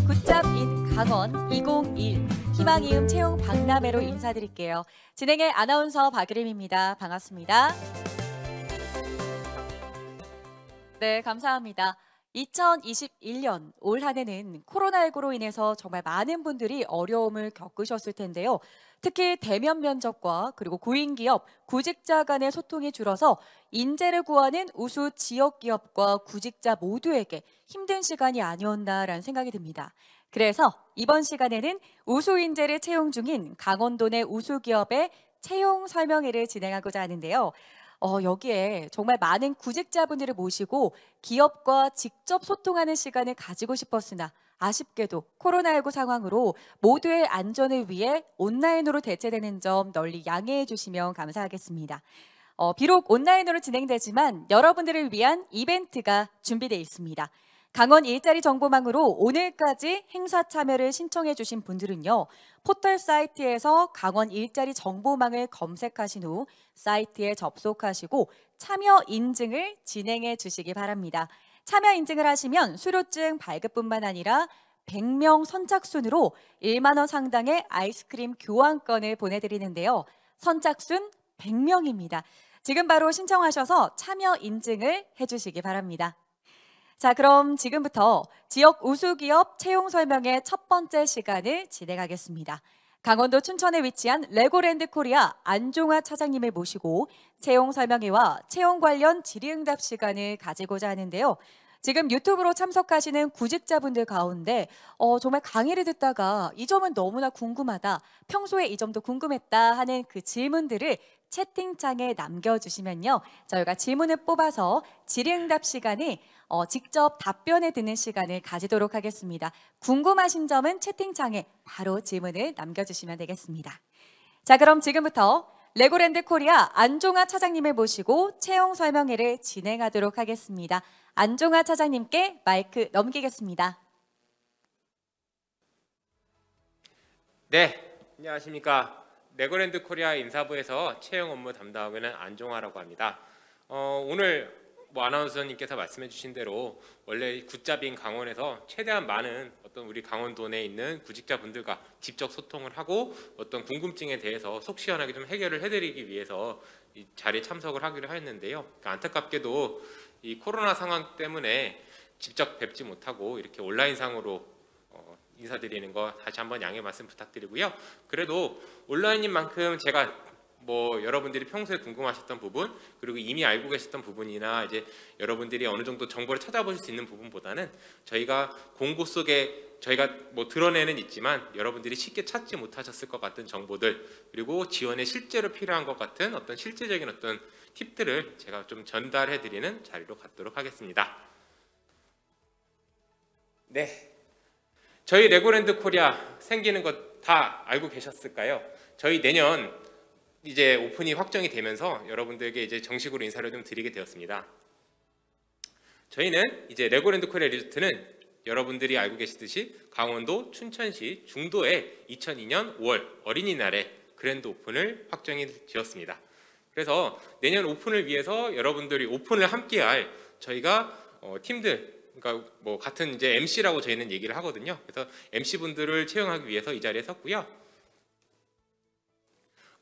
굿잡 인 강원 2021 희망이음 채용 박람회로 인사드릴게요. 진행의 아나운서 박유림입니다. 반갑습니다. 네, 감사합니다. 2021년 올 한 해는 코로나19로 인해서 정말 많은 분들이 어려움을 겪으셨을 텐데요. 특히 대면 면접과 그리고 구인기업, 구직자 간의 소통이 줄어서 인재를 구하는 우수 지역기업과 구직자 모두에게 힘든 시간이 아니었나라는 생각이 듭니다. 그래서 이번 시간에는 우수 인재를 채용 중인 강원도 내 우수 기업의 채용 설명회를 진행하고자 하는데요. 여기에 정말 많은 구직자분들을 모시고 기업과 직접 소통하는 시간을 가지고 싶었으나 아쉽게도 코로나19 상황으로 모두의 안전을 위해 온라인으로 대체되는 점 널리 양해해 주시면 감사하겠습니다. 비록 온라인으로 진행되지만 여러분들을 위한 이벤트가 준비되어 있습니다. 강원 일자리 정보망으로 오늘까지 행사 참여를 신청해 주신 분들은요. 포털 사이트에서 강원 일자리 정보망을 검색하신 후 사이트에 접속하시고 참여 인증을 진행해 주시기 바랍니다. 참여 인증을 하시면 수료증 발급뿐만 아니라 100명 선착순으로 1만 원 상당의 아이스크림 교환권을 보내드리는데요. 선착순 100명입니다. 지금 바로 신청하셔서 참여 인증을 해주시기 바랍니다. 자, 그럼 지금부터 지역 우수기업 채용 설명의 첫 번째 시간을 진행하겠습니다. 강원도 춘천에 위치한 레고랜드 코리아 안종아 차장님을 모시고 채용 설명회와 채용 관련 질의응답 시간을 가지고자 하는데요. 지금 유튜브로 참석하시는 구직자분들 가운데 정말 강의를 듣다가 이 점은 너무나 궁금하다, 평소에 이 점도 궁금했다 하는 그 질문들을 채팅창에 남겨주시면요. 저희가 질문을 뽑아서 질의응답 시간에 직접 답변해 듣는 시간을 가지도록 하겠습니다. 궁금하신 점은 채팅창에 바로 질문을 남겨주시면 되겠습니다. 자, 그럼 지금부터 레고랜드 코리아 안종아 차장님을 모시고 채용 설명회를 진행하도록 하겠습니다. 안종아 차장님께 마이크 넘기겠습니다. 네, 안녕하십니까. 레고랜드 코리아 인사부에서 채용 업무 담당하고 있는 안종아라고 합니다. 오늘 아나운서님께서 말씀해 주신 대로 원래 굿잡인 강원에서 최대한 많은 어떤 우리 강원도 내에 있는 구직자분들과 직접 소통을 하고 어떤 궁금증에 대해서 속 시원하게 좀 해결을 해드리기 위해서 이 자리에 참석을 하기로 하였는데요. 안타깝게도 이 코로나 상황 때문에 직접 뵙지 못하고 이렇게 온라인상으로 인사드리는 거 다시 한번 양해 말씀 부탁드리고요. 그래도 온라인인 만큼 제가 여러분들이 평소에 궁금하셨던 부분, 그리고 이미 알고 계셨던 부분이나 이제 여러분들이 어느 정도 정보를 찾아보실 수 있는 부분보다는 저희가 공고 속에 저희가 드러내는 있지만 여러분들이 쉽게 찾지 못하셨을 것 같은 정보들, 그리고 지원에 실제로 필요한 것 같은 어떤 실제적인 어떤 팁들을 제가 좀 전달해 드리는 자리로 갖도록 하겠습니다. 네. 저희 레고랜드 코리아 생기는 것 다 알고 계셨을까요? 저희 내년 이제 오픈이 확정이 되면서 여러분들에게 이제 정식으로 인사를 좀 드리게 되었습니다. 저희는 이제 레고랜드 코리아 리조트는 여러분들이 알고 계시듯이 강원도 춘천시 중도에 2002년 5월 어린이날에 그랜드 오픈을 확정이 되었습니다. 그래서 내년 오픈을 위해서 여러분들이 오픈을 함께할 저희가 팀들, 그러니까 같은 이제 MC라고 저희는 얘기를 하거든요. 그래서 MC분들을 채용하기 위해서 이 자리에 섰고요.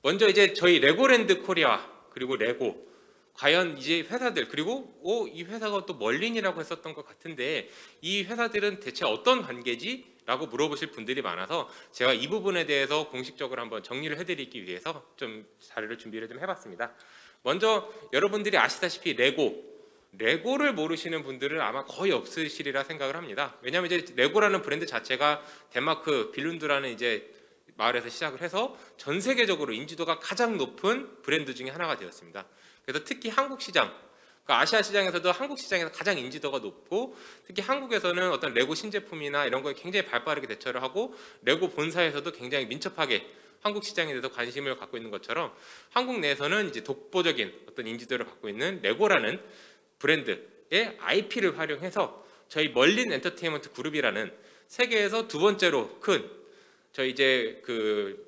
먼저 이제 저희 레고랜드 코리아 그리고 레고 과연 이제 회사들, 그리고 이 회사가 또 멀린이라고 했었던 것 같은데 이 회사들은 대체 어떤 관계지? 라고 물어보실 분들이 많아서 제가 이 부분에 대해서 공식적으로 한번 정리를 해드리기 위해서 좀 자료를 준비를 좀 해봤습니다. 먼저 여러분들이 아시다시피 레고를 모르시는 분들은 아마 거의 없으시리라 생각을 합니다. 왜냐하면 이제 레고라는 브랜드 자체가 덴마크 빌룬드라는 이제 마을에서 시작을 해서 전 세계적으로 인지도가 가장 높은 브랜드 중에 하나가 되었습니다. 그래서 특히 한국 시장, 그러니까 아시아 시장에서도 한국 시장에서 가장 인지도가 높고 특히 한국에서는 어떤 레고 신제품이나 이런 거에 굉장히 발빠르게 대처를 하고 레고 본사에서도 굉장히 민첩하게 한국 시장에 대해서 관심을 갖고 있는 것처럼 한국 내에서는 이제 독보적인 어떤 인지도를 갖고 있는 레고라는 브랜드의 IP를 활용해서 저희 멀린 엔터테인먼트 그룹이라는 세계에서 두 번째로 큰 저희 이제 그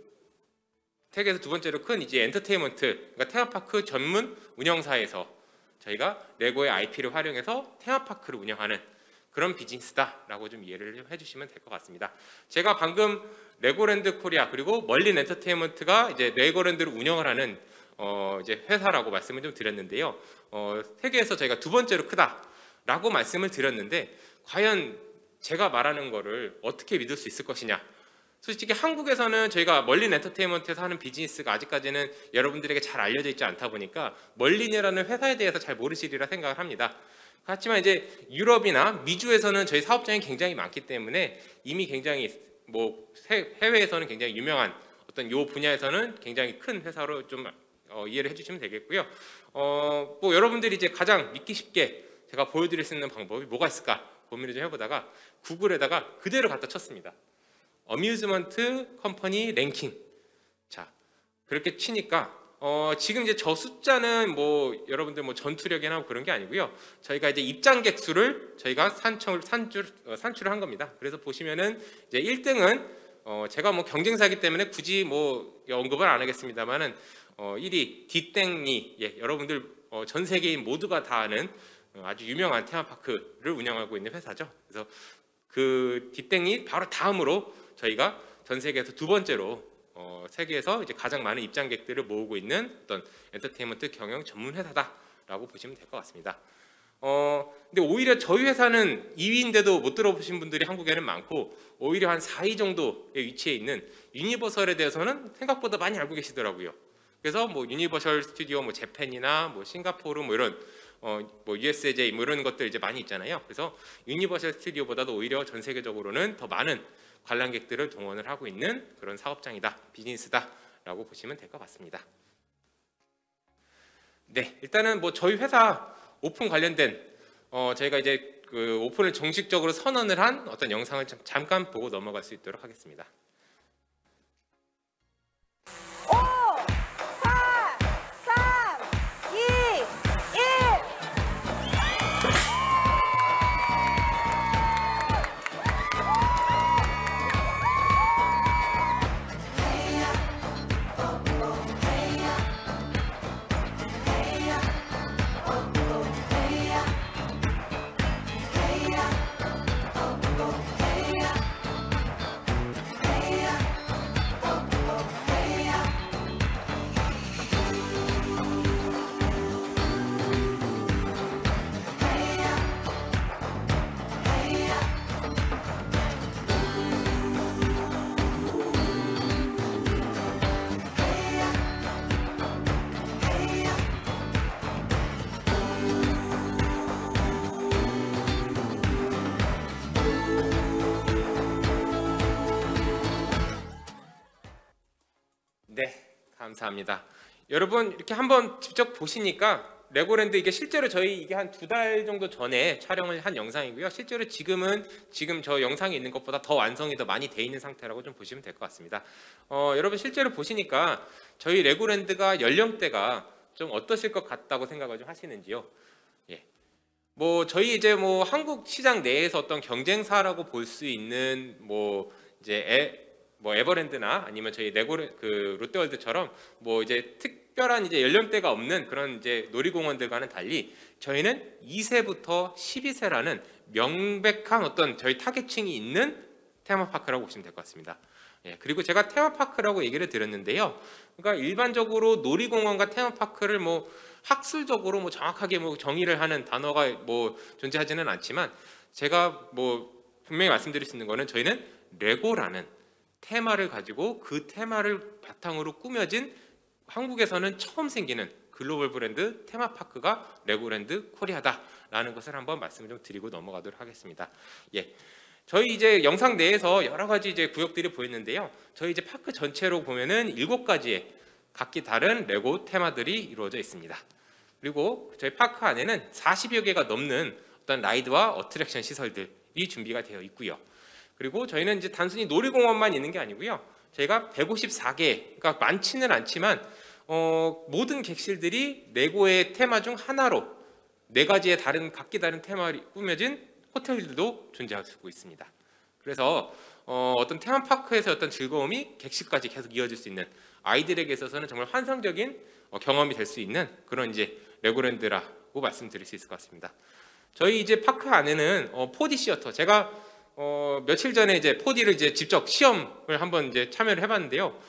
세계에서 두 번째로 큰 이제 엔터테인먼트, 그러니까 테마파크 전문 운영사에서 저희가 레고의 IP를 활용해서 테마파크를 운영하는 그런 비즈니스다라고 좀 이해를 해주시면 될 것 같습니다. 제가 방금 레고랜드 코리아 그리고 멀린 엔터테인먼트가 이제 레고랜드를 운영을 하는 이제 회사라고 말씀을 좀 드렸는데요. 세계에서 저희가 두 번째로 크다라고 말씀을 드렸는데 과연 제가 말하는 거를 어떻게 믿을 수 있을 것이냐? 솔직히 한국에서는 저희가 멀린 엔터테인먼트에서 하는 비즈니스가 아직까지는 여러분들에게 잘 알려져 있지 않다 보니까 멀린이라는 회사에 대해서 잘 모르시리라 생각을 합니다. 하지만 이제 유럽이나 미주에서는 저희 사업장이 굉장히 많기 때문에 이미 굉장히 뭐 해외에서는 굉장히 유명한 어떤 요 분야에서는 굉장히 큰 회사로 좀 이해를 해주시면 되겠고요. 뭐 여러분들이 이제 가장 믿기 쉽게 제가 보여드릴 수 있는 방법이 뭐가 있을까 고민을 좀 해보다가 구글에다가 그대로 갖다 쳤습니다. 어뮤즈먼트 컴퍼니 랭킹. 자, 그렇게 치니까 지금 이제 저 숫자는 뭐 여러분들 뭐 전투력이나 뭐 그런 게 아니고요. 저희가 이제 입장객 수를 저희가 산출을 한 겁니다. 그래서 보시면은 이제 1등은 제가 뭐 경쟁사이기 때문에 굳이 뭐 언급을 안 하겠습니다만은 1위 디땡니, 예, 여러분들 전 세계인 모두가 다 아는 아주 유명한 테마파크를 운영하고 있는 회사죠. 그래서 그 디땡니 바로 다음으로 저희가 전 세계에서 두 번째로 세계에서 이제 가장 많은 입장객들을 모으고 있는 어떤 엔터테인먼트 경영 전문 회사다라고 보시면 될 것 같습니다. 근데 오히려 저희 회사는 2위인데도 못 들어보신 분들이 한국에는 많고 오히려 한 4위 정도의 위치에 있는 유니버설에 대해서는 생각보다 많이 알고 계시더라고요. 그래서 뭐 유니버설 스튜디오, 뭐 재팬이나 뭐 싱가포르 뭐 이런 뭐 USJ 뭐 이런 것들 이제 많이 있잖아요. 그래서 유니버설 스튜디오보다도 오히려 전 세계적으로는 더 많은 관람객들을 동원을 하고 있는 그런 사업장이다, 비즈니스다라고 보시면 될 것 같습니다. 네, 일단은 뭐 저희 회사 오픈 관련된 저희가 이제 그 오픈을 정식적으로 선언을 한 어떤 영상을 잠깐 보고 넘어갈 수 있도록 하겠습니다. 5, 4, 3, 2, 1. 네, 감사합니다. 여러분 이렇게 한번 직접 보시니까 레고랜드 이게 실제로 저희 이게 한 2달 정도 전에 촬영을 한 영상이고요. 실제로 지금 저 영상에 있는 것보다 더 완성이 더 많이 돼 있는 상태라고 좀 보시면 될 것 같습니다. 여러분 실제로 보시니까 저희 레고랜드가 연령대가 좀 어떠실 것 같다고 생각을 좀 하시는지요? 예. 뭐 저희 이제 뭐 한국 시장 내에서 어떤 경쟁사라고 볼 수 있는 뭐 이제 에버랜드나 아니면 저희 롯데월드처럼 뭐 이제 특별한 이제 연령대가 없는 그런 이제 놀이공원들과는 달리 저희는 2세부터 12세라는 명백한 어떤 저희 타겟층이 있는 테마파크라고 보시면 될 것 같습니다. 예, 그리고 제가 테마파크라고 얘기를 드렸는데요. 그러니까 일반적으로 놀이공원과 테마파크를 뭐 학술적으로 뭐 정확하게 뭐 정의를 하는 단어가 뭐 존재하지는 않지만 제가 뭐 분명히 말씀드릴 수 있는 거는 저희는 레고라는 테마를 가지고 그 테마를 바탕으로 꾸며진 한국에서는 처음 생기는 글로벌 브랜드 테마파크가 레고랜드 코리아다라는 것을 한번 말씀을 좀 드리고 넘어가도록 하겠습니다. 예. 저희 이제 영상 내에서 여러 가지 이제 구역들이 보이는데요. 저희 이제 파크 전체로 보면은 7가지의 각기 다른 레고 테마들이 이루어져 있습니다. 그리고 저희 파크 안에는 40여 개가 넘는 어떤 라이드와 어트랙션 시설들이 준비가 되어 있고요. 그리고 저희는 이제 단순히 놀이공원만 있는 게 아니고요. 저희가 154개, 그러니까 많지는 않지만 모든 객실들이 레고의 테마 중 하나로 4가지의 각기 다른 테마를 꾸며진 호텔들도 존재하고 있습니다. 그래서 어떤 테마파크에서 어떤 즐거움이 객실까지 계속 이어질 수 있는 아이들에게 있어서는 정말 환상적인 경험이 될 수 있는 그런 이제 레고랜드라고 말씀드릴 수 있을 것 같습니다. 저희 이제 파크 안에는 4D 시어터, 제가 며칠 전에 이제 4D를 이제 직접 시험을 한번 이제 참여를 해봤는데요.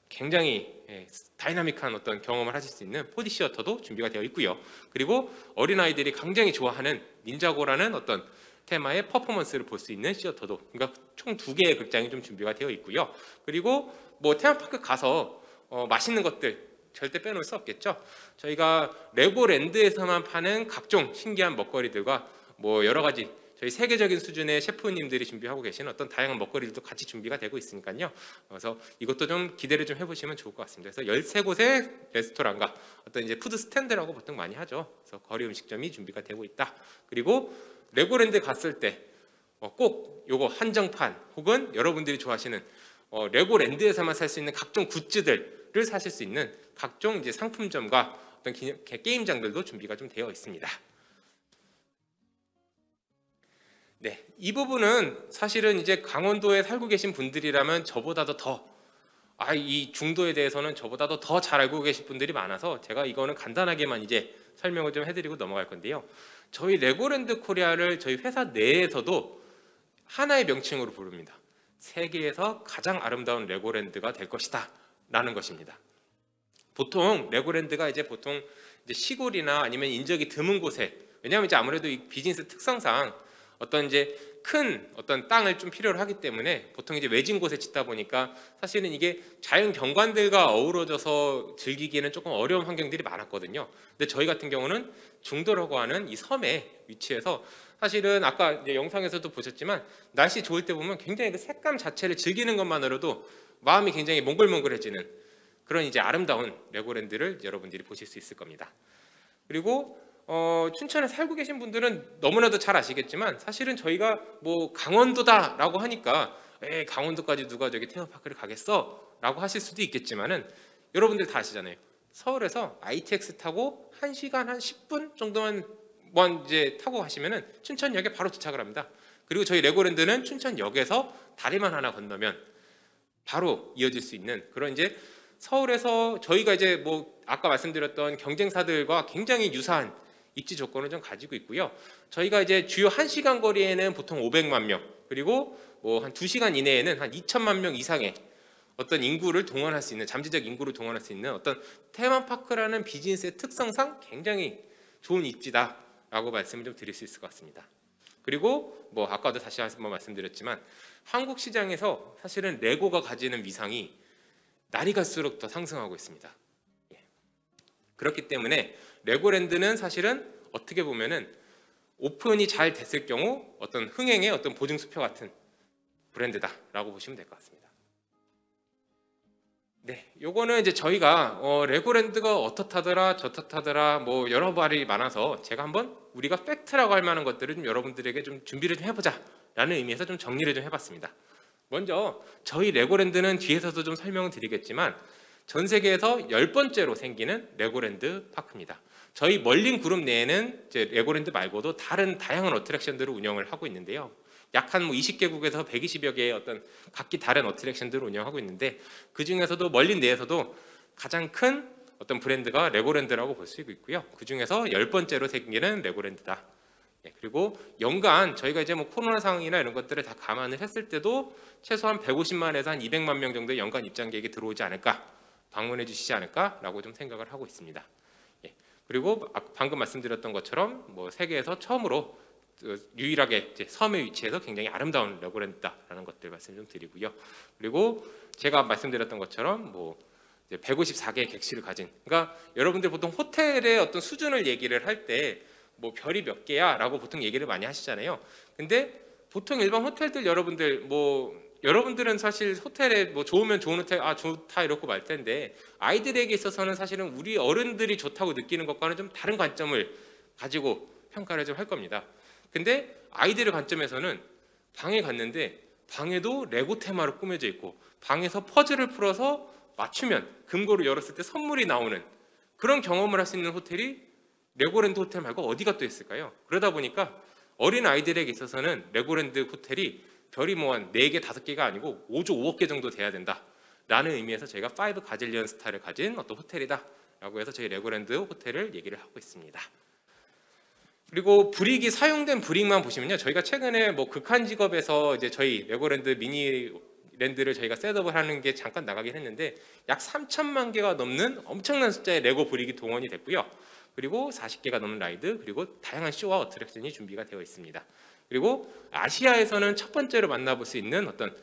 굉장히 다이나믹한 어떤 경험을 하실 수 있는 4D 시어터도 준비가 되어 있고요. 그리고 어린아이들이 굉장히 좋아하는 닌자고라는 어떤 테마의 퍼포먼스를 볼 수 있는 시어터도, 그러니까 총 2개의 극장이 좀 준비가 되어 있고요. 그리고 뭐 테마파크 가서 맛있는 것들 절대 빼놓을 수 없겠죠. 저희가 레고랜드에서만 파는 각종 신기한 먹거리들과 뭐 여러 가지 저희 세계적인 수준의 셰프님들이 준비하고 계시는 어떤 다양한 먹거리들도 같이 준비가 되고 있으니까요. 그래서 이것도 좀 기대를 좀 해보시면 좋을 것 같습니다. 그래서 13곳의 레스토랑과 어떤 이제 푸드 스탠드라고 보통 많이 하죠. 그래서 거리 음식점이 준비가 되고 있다. 그리고 레고랜드 갔을 때 꼭 요거 한정판 혹은 여러분들이 좋아하시는 레고랜드에서만 살 수 있는 각종 굿즈들을 사실 수 있는 각종 이제 상품점과 어떤 게임장들도 준비가 좀 되어 있습니다. 네, 이 부분은 사실은 이제 강원도에 살고 계신 분들이라면 저보다도 이 중도에 대해서는 저보다도 더 잘 알고 계신 분들이 많아서 제가 이거는 간단하게만 이제 설명을 좀 해드리고 넘어갈 건데요. 저희 레고랜드 코리아를 저희 회사 내에서도 하나의 명칭으로 부릅니다. 세계에서 가장 아름다운 레고랜드가 될 것이다 라는 것입니다. 보통 레고랜드가 이제 시골이나 아니면 인적이 드문 곳에, 왜냐하면 이제 아무래도 이 비즈니스 특성상 어떤 이제 큰 어떤 땅을 좀 필요로 하기 때문에 보통 이제 외진 곳에 짓다 보니까 사실은 이게 자연 경관들과 어우러져서 즐기기에는 조금 어려운 환경들이 많았거든요. 근데 저희 같은 경우는 중도라고 하는 이 섬에 위치해서 사실은 아까 이제 영상에서도 보셨지만 날씨 좋을 때 보면 굉장히 그 색감 자체를 즐기는 것만으로도 마음이 굉장히 몽글몽글해지는 그런 이제 아름다운 레고랜드를 여러분들이 보실 수 있을 겁니다. 그리고 춘천에 살고 계신 분들은 너무나도 잘 아시겠지만 사실은 저희가 뭐 강원도다라고 하니까 강원도까지 누가 저기 테마파크를 가겠어? 라고 하실 수도 있겠지만은 여러분들 다 아시잖아요. 서울에서 ITX 타고 1시간 한 10분 정도만 이제 타고 가시면은 춘천역에 바로 도착을 합니다. 그리고 저희 레고랜드는 춘천역에서 다리만 하나 건너면 바로 이어질 수 있는 그런 이제 서울에서 저희가 이제 뭐 아까 말씀드렸던 경쟁사들과 굉장히 유사한 입지 조건을 좀 가지고 있고요. 저희가 이제 주요 1시간 거리에는 보통 500만 명, 그리고 뭐 한 2시간 이내에는 한 2천만 명 이상의 어떤 인구를 동원할 수 있는, 잠재적 인구를 동원할 수 있는 어떤 테마파크라는 비즈니스의 특성상 굉장히 좋은 입지다라고 말씀을 좀 드릴 수 있을 것 같습니다. 그리고 뭐 아까도 다시 한번 말씀드렸지만 한국 시장에서 사실은 레고가 가지는 위상이 날이 갈수록 더 상승하고 있습니다. 그렇기 때문에 레고랜드는 사실은 어떻게 보면은 오픈이 잘 됐을 경우 어떤 흥행의 어떤 보증수표 같은 브랜드다라고 보시면 될 것 같습니다. 네, 요거는 이제 저희가 레고랜드가 어떻다더라 저떻다더라 뭐 여러 말이 많아서 제가 한번 우리가 팩트라고 할 만한 것들을 좀 여러분들에게 좀 준비를 좀 해보자라는 의미에서 좀 정리를 좀 해봤습니다. 먼저 저희 레고랜드는 뒤에서도 좀 설명을 드리겠지만 전 세계에서 10번째로 생기는 레고랜드 파크입니다. 저희 멀린 그룹 내에는 이제 레고랜드 말고도 다른 다양한 어트랙션들을 운영을 하고 있는데요. 약 한 20개국에서 120여 개의 어떤 각기 다른 어트랙션들을 운영하고 있는데 그 중에서도 멀린 내에서도 가장 큰 어떤 브랜드가 레고랜드라고 볼 수 있고요. 그 중에서 10번째로 생기는 레고랜드다. 그리고 연간 저희가 이제 뭐 코로나 상황이나 이런 것들을 다 감안을 했을 때도 최소한 150만에서 한 200만 명 정도의 연간 입장객이 들어오지 않을까, 방문해 주시지 않을까라고 좀 생각을 하고 있습니다. 그리고 방금 말씀드렸던 것처럼 뭐 세계에서 처음으로 유일하게 이제 섬에 위치해서 굉장히 아름다운 레고랜드다라는 것들 말씀 좀 드리고요. 그리고 제가 말씀드렸던 것처럼 뭐 154개의 객실을 가진, 그러니까 여러분들 보통 호텔의 어떤 수준을 얘기를 할 때 뭐 별이 몇 개야라고 보통 얘기를 많이 하시잖아요. 근데 보통 일반 호텔들 여러분들은 사실 호텔에 뭐 좋으면 좋은 호텔 좋다 이러고 말 텐데 아이들에게 있어서는 사실은 우리 어른들이 좋다고 느끼는 것과는 좀 다른 관점을 가지고 평가를 좀 할 겁니다. 근데 아이들의 관점에서는 방에 갔는데 방에도 레고 테마로 꾸며져 있고 방에서 퍼즐을 풀어서 맞추면 금고를 열었을 때 선물이 나오는 그런 경험을 할 수 있는 호텔이 레고랜드 호텔 말고 어디가 또 있을까요? 그러다 보니까 어린 아이들에게 있어서는 레고랜드 호텔이 별이 뭐 한 4개, 5개가 아니고 5조 5억 개 정도 돼야 된다 라는 의미에서 저희가 5 가질리언 스타를 가진 어떤 호텔이다 라고 해서 저희 레고랜드 호텔을 얘기를 하고 있습니다. 그리고 브릭이 사용된 브릭만 보시면요, 저희가 최근에 뭐 극한 직업에서 이제 저희 레고랜드 미니랜드를 저희가 셋업을 하는 게 잠깐 나가긴 했는데 약 3천만 개가 넘는 엄청난 숫자의 레고 브릭이 동원이 됐고요. 그리고 40개가 넘는 라이드, 그리고 다양한 쇼와 어트랙션이 준비가 되어 있습니다. 그리고 아시아에서는 첫 번째로 만나볼 수 있는 어떤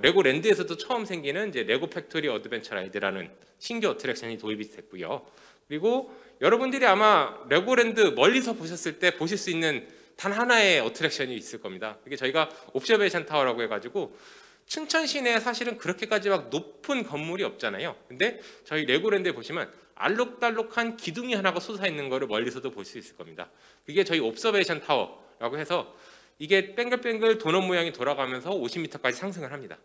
레고랜드에서도 처음 생기는 이제 레고 팩토리 어드벤처 라이드라는 신규 어트랙션이 도입이 됐고요. 그리고 여러분들이 아마 레고랜드 멀리서 보셨을 때 보실 수 있는 단 하나의 어트랙션이 있을 겁니다. 이게 저희가 옵저베이션 타워라고 해가지고 춘천 시내에 사실은 그렇게까지 막 높은 건물이 없잖아요. 근데 저희 레고랜드에 보시면 알록달록한 기둥이 하나가 솟아 있는 거를 멀리서도 볼 수 있을 겁니다. 그게 저희 옵저베이션 타워라고 해서 이게 뱅글뱅글 도넛 모양이 돌아가면서 50m까지 상승을 합니다.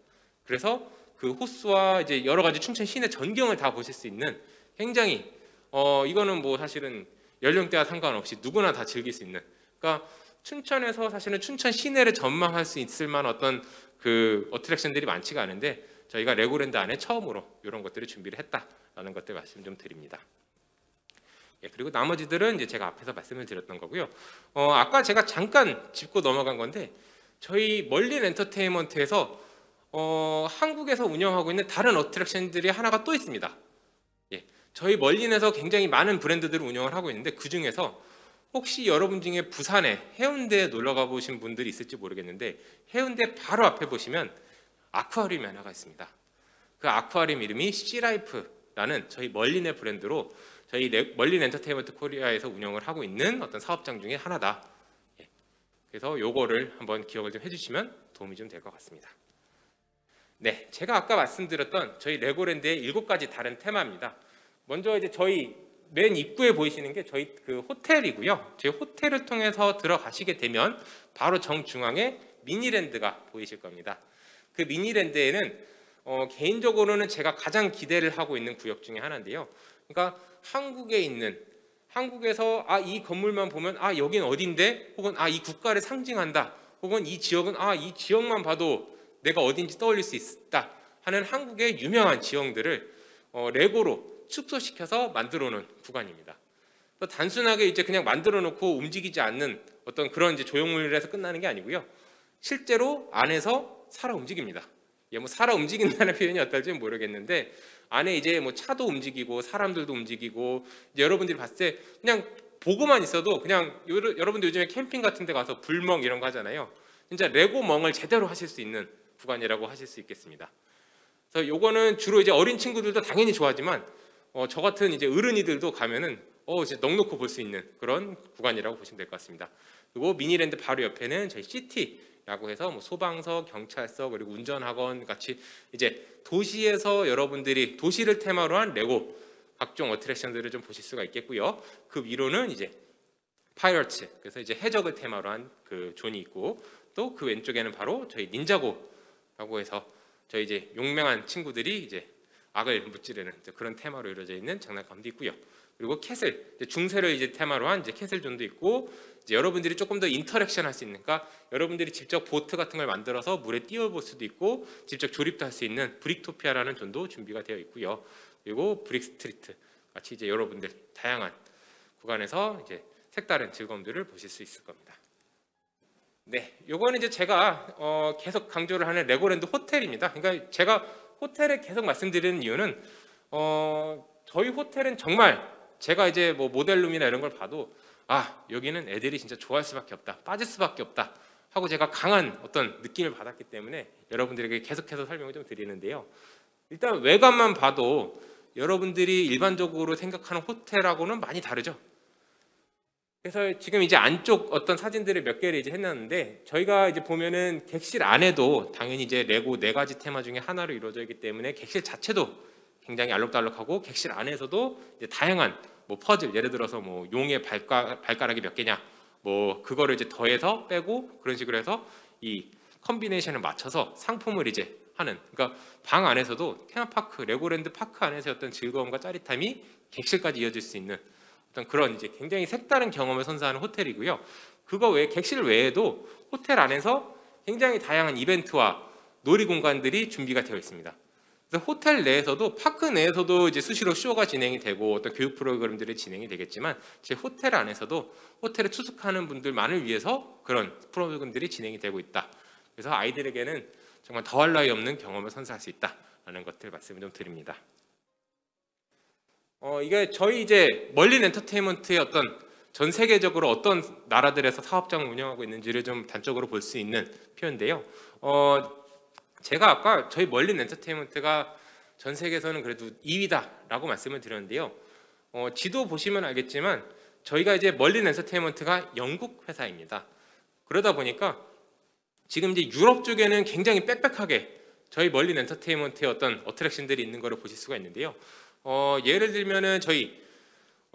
그래서 그 호수와 이제 여러 가지 춘천 시내 전경을 다 보실 수 있는 굉장히 이거는 뭐 사실은 연령대와 상관없이 누구나 다 즐길 수 있는, 그러니까 춘천에서 사실은 춘천 시내를 전망할 수 있을 만한 어떤 그 어트랙션들이 많지가 않은데 저희가 레고랜드 안에 처음으로 이런 것들을 준비를 했다라는 것들 말씀 좀 드립니다. 예, 그리고 나머지들은 이제 제가 앞에서 말씀을 드렸던 거고요. 아까 제가 잠깐 짚고 넘어간 건데 저희 멀린 엔터테인먼트에서 한국에서 운영하고 있는 다른 어트랙션들이 하나가 또 있습니다. 예, 저희 멀린에서 굉장히 많은 브랜드들을 운영을 하고 있는데 그 중에서 혹시 여러분 중에 부산에 해운대에 놀러 가보신 분들이 있을지 모르겠는데 해운대 바로 앞에 보시면 아쿠아리움이 하나가 있습니다. 그 아쿠아리움 이름이 시라이프라는 저희 멀린의 브랜드로 저희 멀린 엔터테인먼트 코리아에서 운영을 하고 있는 어떤 사업장 중에 하나다. 예, 그래서 요거를 한번 기억을 좀 해주시면 도움이 좀 될 것 같습니다. 네, 제가 아까 말씀드렸던 저희 레고랜드의 7가지 다른 테마입니다. 먼저 이제 저희 맨 입구에 보이시는 게 저희 그 호텔이고요. 저희 호텔을 통해서 들어가시게 되면 바로 정중앙에 미니랜드가 보이실 겁니다. 그 미니랜드에는 개인적으로는 제가 가장 기대를 하고 있는 구역 중에 하나인데요. 그러니까 한국에 있는, 한국에서 이 건물만 보면 여긴 어딘데, 혹은 이 국가를 상징한다, 혹은 이 지역은 이 지역만 봐도 내가 어딘지 떠올릴 수 있다 하는 한국의 유명한 지형들을 레고로 축소시켜서 만들어 놓은 구간입니다. 단순하게 이제 그냥 만들어 놓고 움직이지 않는 어떤 그런 이제 조형물에서 끝나는 게 아니고요. 실제로 안에서 살아 움직입니다. 예, 뭐 살아 움직인다는 표현이 어떨지는 모르겠는데 안에 이제 뭐 차도 움직이고 사람들도 움직이고, 이제 여러분들이 봤을 때 그냥 보고만 있어도 그냥 여러분들 요즘에 캠핑 같은 데 가서 불멍 이런 거 하잖아요. 진짜 레고 멍을 제대로 하실 수 있는 구간이라고 하실 수 있겠습니다. 그래서 요거는 주로 이제 어린 친구들도 당연히 좋아하지만 저 같은 이제 어른이들도 가면은 이제 넋놓고 볼 수 있는 그런 구간이라고 보시면 될 것 같습니다. 그리고 미니랜드 바로 옆에는 저희 시티라고 해서 뭐 소방서, 경찰서, 그리고 운전학원 같이 이제 도시에서 여러분들이 도시를 테마로 한 레고 각종 어트랙션들을 좀 보실 수가 있겠고요. 그 위로는 이제 파이러츠, 그래서 이제 해적을 테마로 한 그 존이 있고, 또 그 왼쪽에는 바로 저희 닌자고라고 해서 저희 이제 용맹한 친구들이 이제 악을 무찌르는 그런 테마로 이루어져 있는 장난감도 있고요. 그리고 캐슬, 중세를 이제 테마로 한 이제 캐슬존도 있고, 이제 여러분들이 조금 더 인터랙션 할 수 있는, 그러니까 여러분들이 직접 보트 같은 걸 만들어서 물에 띄워볼 수도 있고 직접 조립도 할 수 있는 브릭토피아라는 존도 준비가 되어 있고요. 그리고 브릭 스트리트 같이 이제 여러분들 다양한 구간에서 이제 색다른 즐거움들을 보실 수 있을 겁니다. 네, 요거는 이제 제가 계속 강조를 하는 레고랜드 호텔입니다. 그러니까 제가 호텔에 계속 말씀드리는 이유는 저희 호텔은 정말 제가 이제 뭐 모델룸이나 이런 걸 봐도 여기는 애들이 진짜 좋아할 수밖에 없다, 빠질 수밖에 없다 하고 제가 강한 어떤 느낌을 받았기 때문에 여러분들에게 계속해서 설명을 좀 드리는데요. 일단 외관만 봐도 여러분들이 일반적으로 생각하는 호텔하고는 많이 다르죠. 그래서 지금 이제 안쪽 어떤 사진들을 몇 개를 이제 해놨는데, 저희가 이제 보면은 객실 안에도 당연히 이제 레고 4가지 테마 중에 하나로 이루어져 있기 때문에 객실 자체도 굉장히 알록달록하고, 객실 안에서도 이제 다양한 뭐 퍼즐, 예를 들어서 뭐 용의 발가락이 몇 개냐, 뭐 그거를 이제 더해서 빼고 그런 식으로 해서 이 컨비네이션을 맞춰서 상품을 이제 하는, 그러니까 방 안에서도 테마파크, 레고랜드 파크 안에서의 어떤 즐거움과 짜릿함이 객실까지 이어질 수 있는 어떤 그런 이제 굉장히 색다른 경험을 선사하는 호텔이고요. 그거 외에 객실 외에도 호텔 안에서 굉장히 다양한 이벤트와 놀이 공간들이 준비가 되어 있습니다. 그래서 호텔 내에서도 파크 내에서도 이제 수시로 쇼가 진행이 되고 어떤 교육 프로그램들이 진행이 되겠지만 제 호텔 안에서도 호텔에 투숙하는 분들만을 위해서 그런 프로그램들이 진행이 되고 있다. 그래서 아이들에게는 정말 더할 나위 없는 경험을 선사할 수 있다라는 것들 말씀을 좀 드립니다. 이게 저희 이제 멀린 엔터테인먼트의 어떤 전 세계적으로 어떤 나라들에서 사업장을 운영하고 있는지를 좀 단적으로 볼 수 있는 표인데요. 제가 아까 저희 멀린 엔터테인먼트가 전 세계에서는 그래도 2위다라고 말씀을 드렸는데요. 지도 보시면 알겠지만 저희가 이제 멀린 엔터테인먼트가 영국 회사입니다. 그러다 보니까 지금 이제 유럽 쪽에는 굉장히 빽빽하게 저희 멀린 엔터테인먼트의 어떤 어트랙션들이 있는 것을 보실 수가 있는데요. 예를 들면은 저희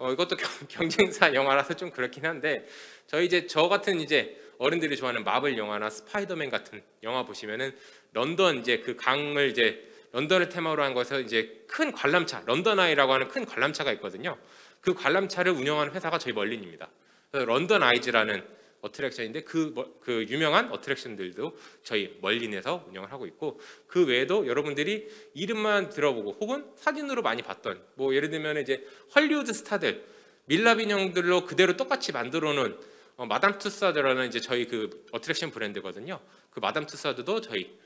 이것도 경쟁사 영화라서 좀 그렇긴 한데 저희 이제 저 같은 이제 어른들이 좋아하는 마블 영화나 스파이더맨 같은 영화 보시면은 런던 이제 그 강을 이제 런던을 테마로 한 것에서 이제 큰 관람차 런던 아이라고 하는 큰 관람차가 있거든요. 그 관람차를 운영하는 회사가 저희 멀린입니다. 그래서 런던 아이즈라는 어트랙션인데 그 유명한 어트랙션들도 저희 멀린에서 운영을 하고 있고 그 외에도 여러분들이 이름만 들어보고 혹은 사진으로 많이 봤던 뭐 예를 들면 이제 헐리우드 스타들 밀라빈 형들로 그대로 똑같이 만들어 놓은 마담 투사드라는 이제 저희 그 어트랙션 브랜드거든요. 그 마담 투사드도 저희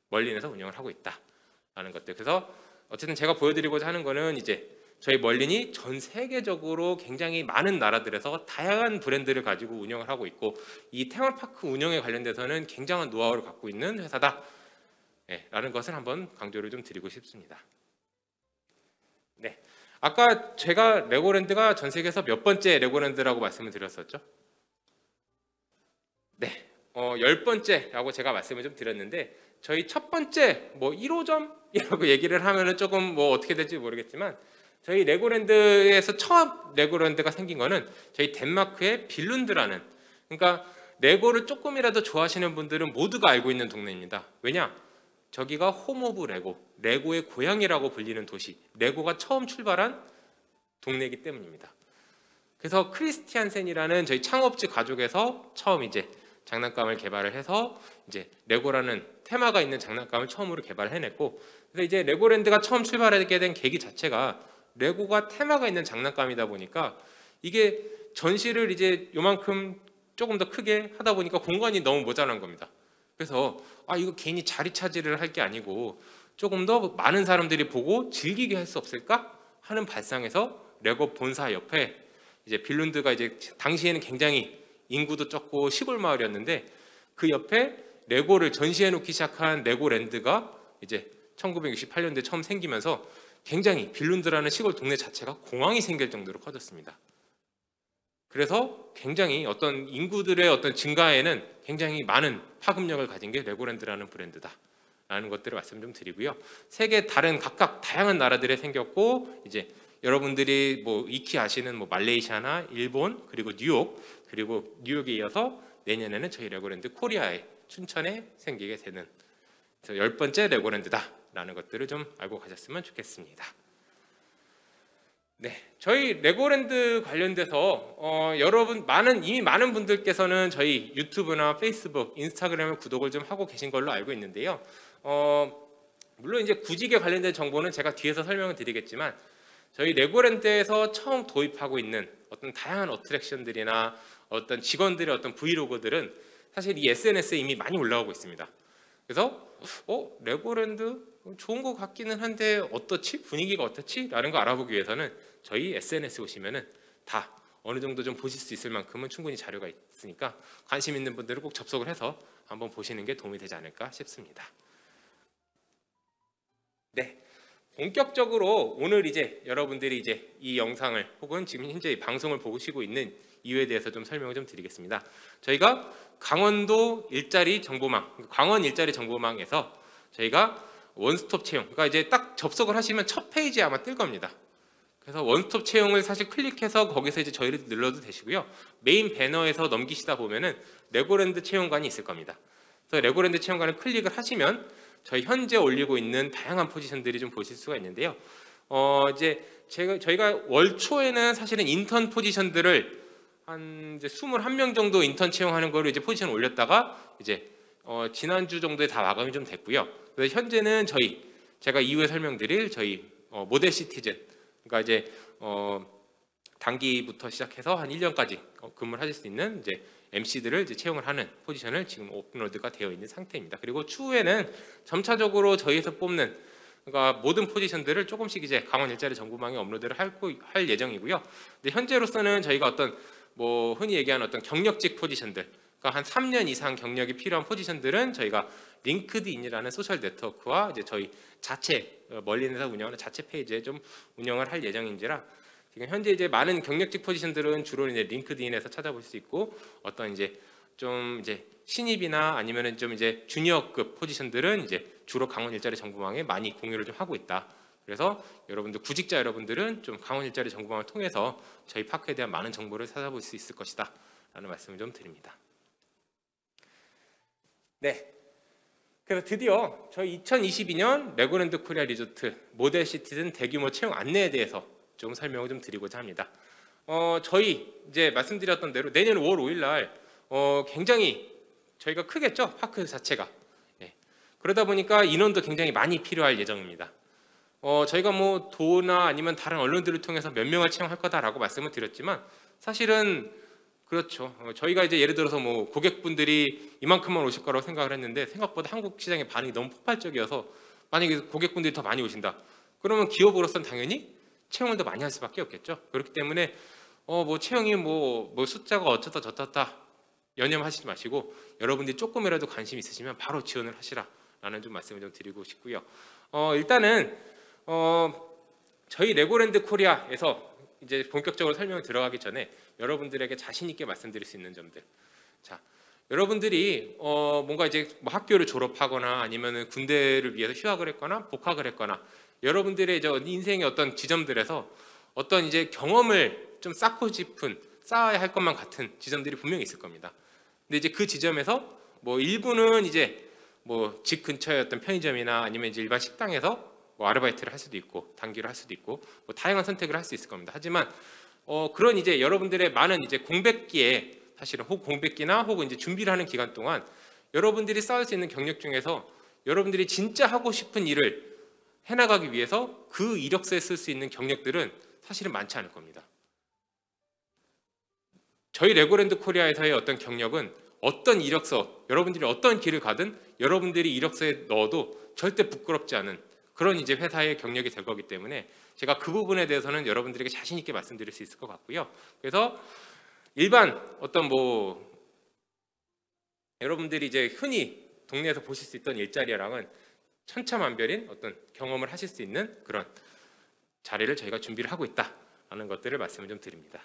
멀린에서 운영을 하고 있다라는 것들. 그래서 어쨌든 제가 보여드리고자 하는 거는 이제 저희 멀린이 전 세계적으로 굉장히 많은 나라들에서 다양한 브랜드를 가지고 운영을 하고 있고 이 테마파크 운영에 관련돼서는 굉장한 노하우를 갖고 있는 회사다 라는 것을 한번 강조를 좀 드리고 싶습니다. 네, 아까 제가 레고랜드가 전 세계에서 몇 번째 레고랜드라고 말씀을 드렸었죠? 네, 10번째라고 제가 말씀을 좀 드렸는데 저희 첫 번째 뭐 1호점이라고 얘기를 하면은 조금 뭐 어떻게 될지 모르겠지만 저희 레고랜드에서 처음 레고랜드가 생긴 거는 저희 덴마크의 빌룬드라는, 그러니까 레고를 조금이라도 좋아하시는 분들은 모두가 알고 있는 동네입니다. 왜냐? 저기가 홈 오브 레고, 레고의 고향이라고 불리는 도시, 레고가 처음 출발한 동네이기 때문입니다. 그래서 크리스티안센이라는 저희 창업주 가족에서 처음 이제 장난감을 개발을 해서 이제 레고라는 테마가 있는 장난감을 처음으로 개발해냈고, 그래서 이제 레고랜드가 처음 출발하게 된 계기 자체가 레고가 테마가 있는 장난감이다 보니까 이게 전시를 이제 요만큼 조금 더 크게 하다 보니까 공간이 너무 모자란 겁니다. 그래서 이거 괜히 자리 차지를 할 게 아니고 조금 더 많은 사람들이 보고 즐기게 할 수 없을까 하는 발상에서 레고 본사 옆에 이제 빌룬드가 이제 당시에는 굉장히 인구도 적고 시골 마을이었는데 그 옆에 레고를 전시해 놓기 시작한 레고랜드가 이제 1968년도에 처음 생기면서 굉장히 빌룬드라는 시골 동네 자체가 공항이 생길 정도로 커졌습니다. 그래서 굉장히 어떤 인구들의 어떤 증가에는 굉장히 많은 파급력을 가진 게 레고랜드라는 브랜드다라는 것들을 말씀 좀 드리고요. 세계 다른 각각 다양한 나라들에 생겼고 이제 여러분들이 뭐 익히 아시는 뭐 말레이시아나 일본 그리고 뉴욕에 이어서 내년에는 저희 레고랜드 코리아에 춘천에 생기게 되는 10번째 레고랜드다라는 것들을 좀 알고 가셨으면 좋겠습니다. 네, 저희 레고랜드 관련돼서 여러분 이미 많은 분들께서는 저희 유튜브나 페이스북, 인스타그램을 구독을 좀 하고 계신 걸로 알고 있는데요. 물론 이제 구직에 관련된 정보는 제가 뒤에서 설명을 드리겠지만 저희 레고랜드에서 처음 도입하고 있는 어떤 다양한 어트랙션들이나 어떤 직원들의 어떤 브이로그들은 사실 이 SNS에 이미 많이 올라오고 있습니다. 그래서 레고랜드 좋은 것 같기는 한데 어떻지? 분위기가 어떻지? 라는 거 알아보기 위해서는 저희 SNS 오시면은 다 어느 정도 좀 보실 수 있을 만큼은 충분히 자료가 있으니까 관심 있는 분들은 꼭 접속을 해서 한번 보시는 게 도움이 되지 않을까 싶습니다. 네, 본격적으로 오늘 이제 여러분들이 이제 이 영상을 혹은 지금 현재 이 방송을 보시고 있는 이유에 대해서 좀 설명을 좀 드리겠습니다. 저희가 강원도 일자리 정보망, 강원 일자리 정보망에서 저희가 원스톱 채용, 그러니까 이제 딱 접속을 하시면 첫 페이지에 아마 뜰 겁니다. 그래서 원스톱 채용을 사실 클릭해서 거기서 이제 저희를 눌러도 되시고요. 메인 배너에서 넘기시다 보면은 레고랜드 채용관이 있을 겁니다. 그래서 레고랜드 채용관을 클릭을 하시면 저희 현재 올리고 있는 다양한 포지션들이 좀 보실 수가 있는데요. 이제 저희가 월 초에는 사실은 인턴 포지션들을 한 이제 21명 정도 인턴 채용하는 거를 이제 포지션 올렸다가 이제 지난주 정도에 다 마감이 좀 됐고요. 그래서 현재는 저희 제가 이후에 설명드릴 저희 모델 시티즌, 그러니까 이제 단기부터 시작해서 한 1년까지 근무를 하실 수 있는 이제 MC들을 이제 채용을 하는 포지션을 지금 오픈로드가 되어 있는 상태입니다. 그리고 추후에는 점차적으로 저희에서 뽑는, 그러니까 모든 포지션들을 조금씩 이제 강원 일자리 정보망에 업로드를 할 예정이고요. 근데 현재로서는 저희가 어떤 뭐 흔히 얘기하는 어떤 경력직 포지션들, 그러니까 한 3년 이상 경력이 필요한 포지션들은 저희가 링크드인이라는 소셜 네트워크와 이제 저희 자체 멀린에서 운영하는 자체 페이지에 좀 운영을 할 예정인지라, 지금 현재 이제 많은 경력직 포지션들은 주로 이제 링크드인에서 찾아볼 수 있고, 어떤 이제 좀 이제 신입이나 아니면은 좀 이제 주니어급 포지션들은 이제 주로 강원 일자리 정보망에 많이 공유를 좀 하고 있다. 그래서 여러분들 구직자 여러분들은 좀 강원 일자리 정보망을 통해서 저희 파크에 대한 많은 정보를 찾아볼 수 있을 것이다라는 말씀을 좀 드립니다. 네. 그래서 드디어 저희 2022년 레고랜드 코리아 리조트 모델 시티즌 대규모 채용 안내에 대해서 좀 설명을 좀 드리고자 합니다. 저희 이제 말씀드렸던 대로 내년 5월 5일 날 굉장히 저희가 크겠죠, 파크 자체가. 예. 그러다 보니까 인원도 굉장히 많이 필요할 예정입니다. 저희가 뭐 도나 아니면 다른 언론들을 통해서 몇 명을 채용할 거다라고 말씀을 드렸지만, 사실은 그렇죠. 저희가 이제 예를 들어서 뭐 고객분들이 이만큼만 오실 거라고 생각을 했는데 생각보다 한국 시장의 반응이 너무 폭발적이어서, 만약에 고객분들이 더 많이 오신다, 그러면 기업으로서는 당연히 채용을 더 많이 할 수밖에 없겠죠. 그렇기 때문에 뭐 채용이 뭐 숫자가 어쩌다 저쩌다 연연하시지 마시고, 여러분들이 조금이라도 관심 있으시면 바로 지원을 하시라라는 좀 말씀을 좀 드리고 싶고요. 일단은 저희 레고랜드 코리아에서 이제 본격적으로 설명을 들어가기 전에 여러분들에게 자신 있게 말씀드릴 수 있는 점들. 자, 여러분들이 뭔가 이제 뭐 학교를 졸업하거나 아니면은 군대를 위해서 휴학을 했거나 복학을 했거나, 여러분들의 이제 인생의 어떤 지점들에서 어떤 이제 경험을 좀 쌓고 싶은, 쌓아야 할 것만 같은 지점들이 분명히 있을 겁니다. 근데 이제 그 지점에서 뭐 일부는 이제 뭐 집 근처의 어떤 편의점이나 아니면 이제 일반 식당에서 뭐 아르바이트를 할 수도 있고 단기로 할 수도 있고 뭐 다양한 선택을 할 수 있을 겁니다. 하지만 그런 이제 여러분들의 많은 이제 공백기에, 사실은 혹 공백기나 혹은 이제 준비를 하는 기간 동안 여러분들이 쌓을 수 있는 경력 중에서 여러분들이 진짜 하고 싶은 일을 해나가기 위해서 그 이력서에 쓸 수 있는 경력들은 사실은 많지 않을 겁니다. 저희 레고랜드 코리아에서의 어떤 경력은 어떤 이력서, 여러분들이 어떤 길을 가든 여러분들이 이력서에 넣어도 절대 부끄럽지 않은 그런 이제 회사의 경력이 될 거기 때문에, 제가 그 부분에 대해서는 여러분들에게 자신 있게 말씀드릴 수 있을 것 같고요. 그래서 일반 어떤 뭐 여러분들이 이제 흔히 동네에서 보실 수 있던 일자리랑은 천차만별인 어떤 경험을 하실 수 있는 그런 자리를 저희가 준비를 하고 있다라는 것들을 말씀을 좀 드립니다.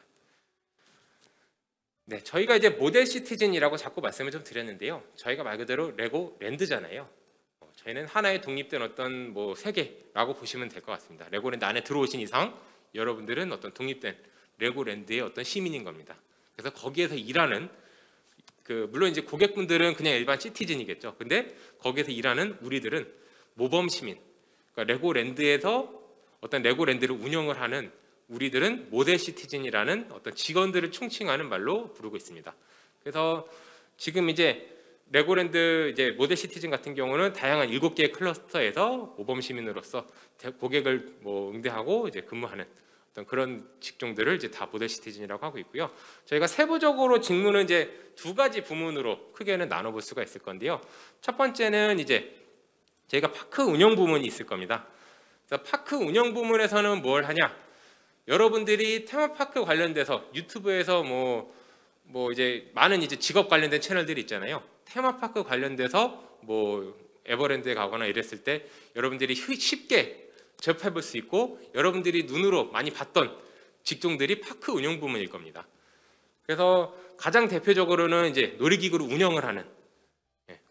네, 저희가 이제 모델 시티즌이라고 자꾸 말씀을 좀 드렸는데요. 저희가 말 그대로 레고랜드잖아요. 저희는 하나의 독립된 어떤 뭐 세계라고 보시면 될 것 같습니다. 레고랜드 안에 들어오신 이상 여러분들은 어떤 독립된 레고랜드의 어떤 시민인 겁니다. 그래서 거기에서 일하는 물론 이제 고객분들은 그냥 일반 시티즌이겠죠. 근데 거기에서 일하는 우리들은 모범 시민, 그러니까 레고랜드에서 어떤 레고랜드를 운영을 하는 우리들은 모델 시티즌이라는 어떤 직원들을 총칭하는 말로 부르고 있습니다. 그래서 지금 이제 레고랜드 이제 모델 시티즌 같은 경우는 다양한 7개의 클러스터에서 모범 시민으로서 고객을 뭐 응대하고 이제 근무하는 어떤 그런 직종들을 이제 다 모델 시티즌이라고 하고 있고요. 저희가 세부적으로 직무는 이제 2가지 부문으로 크게는 나눠볼 수가 있을 건데요. 첫 번째는 이제 저희가 파크 운영 부문이 있을 겁니다. 그래서 파크 운영 부문에서는 뭘 하냐? 여러분들이 테마파크 관련돼서 유튜브에서 뭐 이제 많은 이제 직업 관련된 채널들이 있잖아요. 테마파크 관련돼서 뭐 에버랜드에 가거나 이랬을 때 여러분들이 쉽게 접해볼 수 있고 여러분들이 눈으로 많이 봤던 직종들이 파크 운영 부문일 겁니다. 그래서 가장 대표적으로는 이제 놀이기구를 운영을 하는,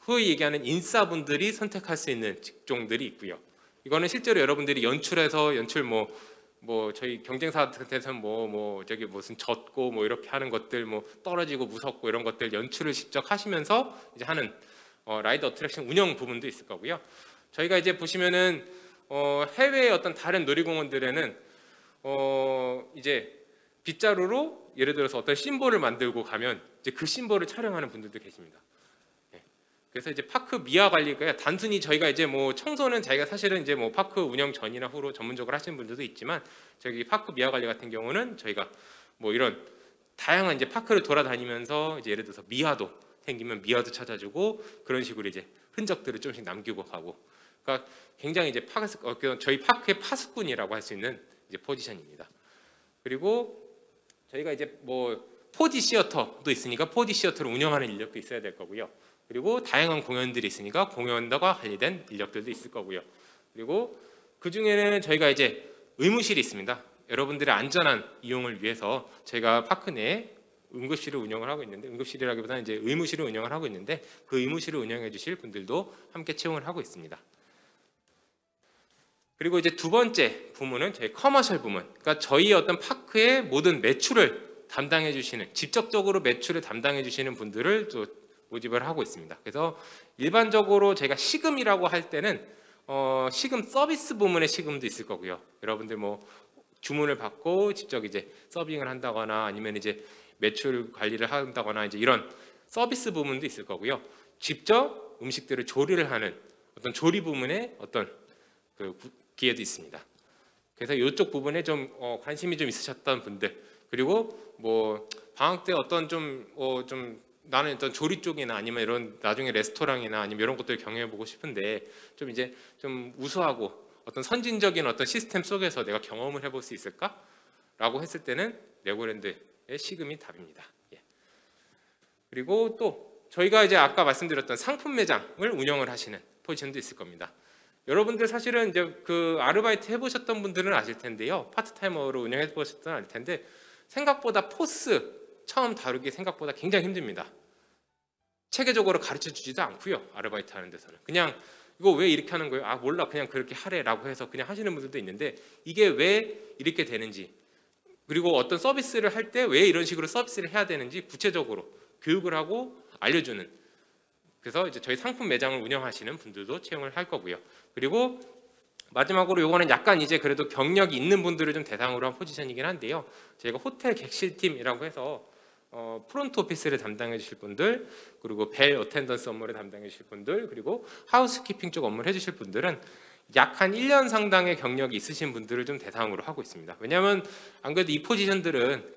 소위 얘기하는 인싸분들이 선택할 수 있는 직종들이 있고요. 이거는 실제로 여러분들이 연출해서 연출 뭐 저희 경쟁사한테서 저기 무슨 젖고 뭐 이렇게 하는 것들, 뭐 떨어지고 무섭고 이런 것들 연출을 직접 하시면서 이제 하는 라이드 어트랙션 운영 부분도 있을 거고요. 저희가 이제 보시면은 해외의 어떤 다른 놀이공원들에는 이제 빗자루로 예를 들어서 어떤 심볼을 만들고 가면 이제 그 심볼을 촬영하는 분들도 계십니다. 그래서 이제 파크 미화 관리가 단순히 저희가 이제 뭐 청소는 자기가 사실은 이제 뭐 파크 운영 전이나 후로 전문적으로 하시는 분들도 있지만 저기 파크 미화 관리 같은 경우는 저희가 뭐 이런 다양한 이제 파크를 돌아다니면서 이제 예를 들어서 미화도 생기면 미화도 찾아주고 그런 식으로 이제 흔적들을 조금씩 남기고 가고, 그러니까 굉장히 이제 저희 파크의 파수꾼이라고 할 수 있는 이제 포지션입니다. 그리고 저희가 이제 뭐 4D 시어터도 있으니까 4D 시어터를 운영하는 인력도 있어야 될 거고요. 그리고 다양한 공연들이 있으니까 공연과 관리된 인력들도 있을 거고요. 그리고 그 중에는 저희가 이제 의무실이 있습니다. 여러분들의 안전한 이용을 위해서 저희가 파크 내에 응급실을 운영을 하고 있는데, 응급실이라기보다는 이제 의무실을 운영을 하고 있는데 그 의무실을 운영해 주실 분들도 함께 채용을 하고 있습니다. 그리고 이제 두 번째 부문은 저희 커머셜 부문, 그러니까 저희 어떤 파크의 모든 매출을 담당해 주시는, 직접적으로 매출을 담당해 주시는 분들을 또 모집을 하고 있습니다. 그래서 일반적으로 저희가 시금이라고 할 때는 시금 서비스 부문의 시금도 있을 거고요. 여러분들 뭐 주문을 받고 직접 이제 서빙을 한다거나 아니면 이제 매출 관리를 한다거나 이제 이런 서비스 부문도 있을 거고요. 직접 음식들을 조리를 하는 어떤 조리 부문의 어떤 그 기회도 있습니다. 그래서 이쪽 부분에 좀 관심이 좀 있으셨던 분들, 그리고 뭐 방학 때 어떤 좀 나는 어떤 조리 쪽이나 아니면 이런 나중에 레스토랑이나 아니면 이런 것들을 경영해 보고 싶은데 좀 이제 좀 우수하고 어떤 선진적인 어떤 시스템 속에서 내가 경험을 해볼 수 있을까라고 했을 때는 레고랜드의 시금이 답입니다. 예. 그리고 또 저희가 이제 아까 말씀드렸던 상품 매장을 운영을 하시는 포지션도 있을 겁니다. 여러분들 사실은 이제 그 아르바이트 해보셨던 분들은 아실 텐데요. 파트타이머로 운영해 보셨던 알 텐데 생각보다 포스 처음 다루기 생각보다 굉장히 힘듭니다. 체계적으로 가르쳐 주지도 않고요. 아르바이트 하는 데서는 그냥 이거 왜 이렇게 하는 거예요? 아 몰라 그냥 그렇게 하래라고 해서 그냥 하시는 분들도 있는데 이게 왜 이렇게 되는지, 그리고 어떤 서비스를 할 때 왜 이런 식으로 서비스를 해야 되는지 구체적으로 교육을 하고 알려주는, 그래서 이제 저희 상품 매장을 운영하시는 분들도 채용을 할 거고요. 그리고 마지막으로 요거는 약간 이제 그래도 경력이 있는 분들을 좀 대상으로 한 포지션이긴 한데요. 저희가 호텔 객실팀이라고 해서 프론트 오피스를 담당해 주실 분들, 그리고 벨 어텐던스 업무를 담당해 주실 분들, 그리고 하우스키핑 쪽 업무를 해 주실 분들은 약 한 1년 상당의 경력이 있으신 분들을 좀 대상으로 하고 있습니다. 왜냐하면 안 그래도 이 포지션들은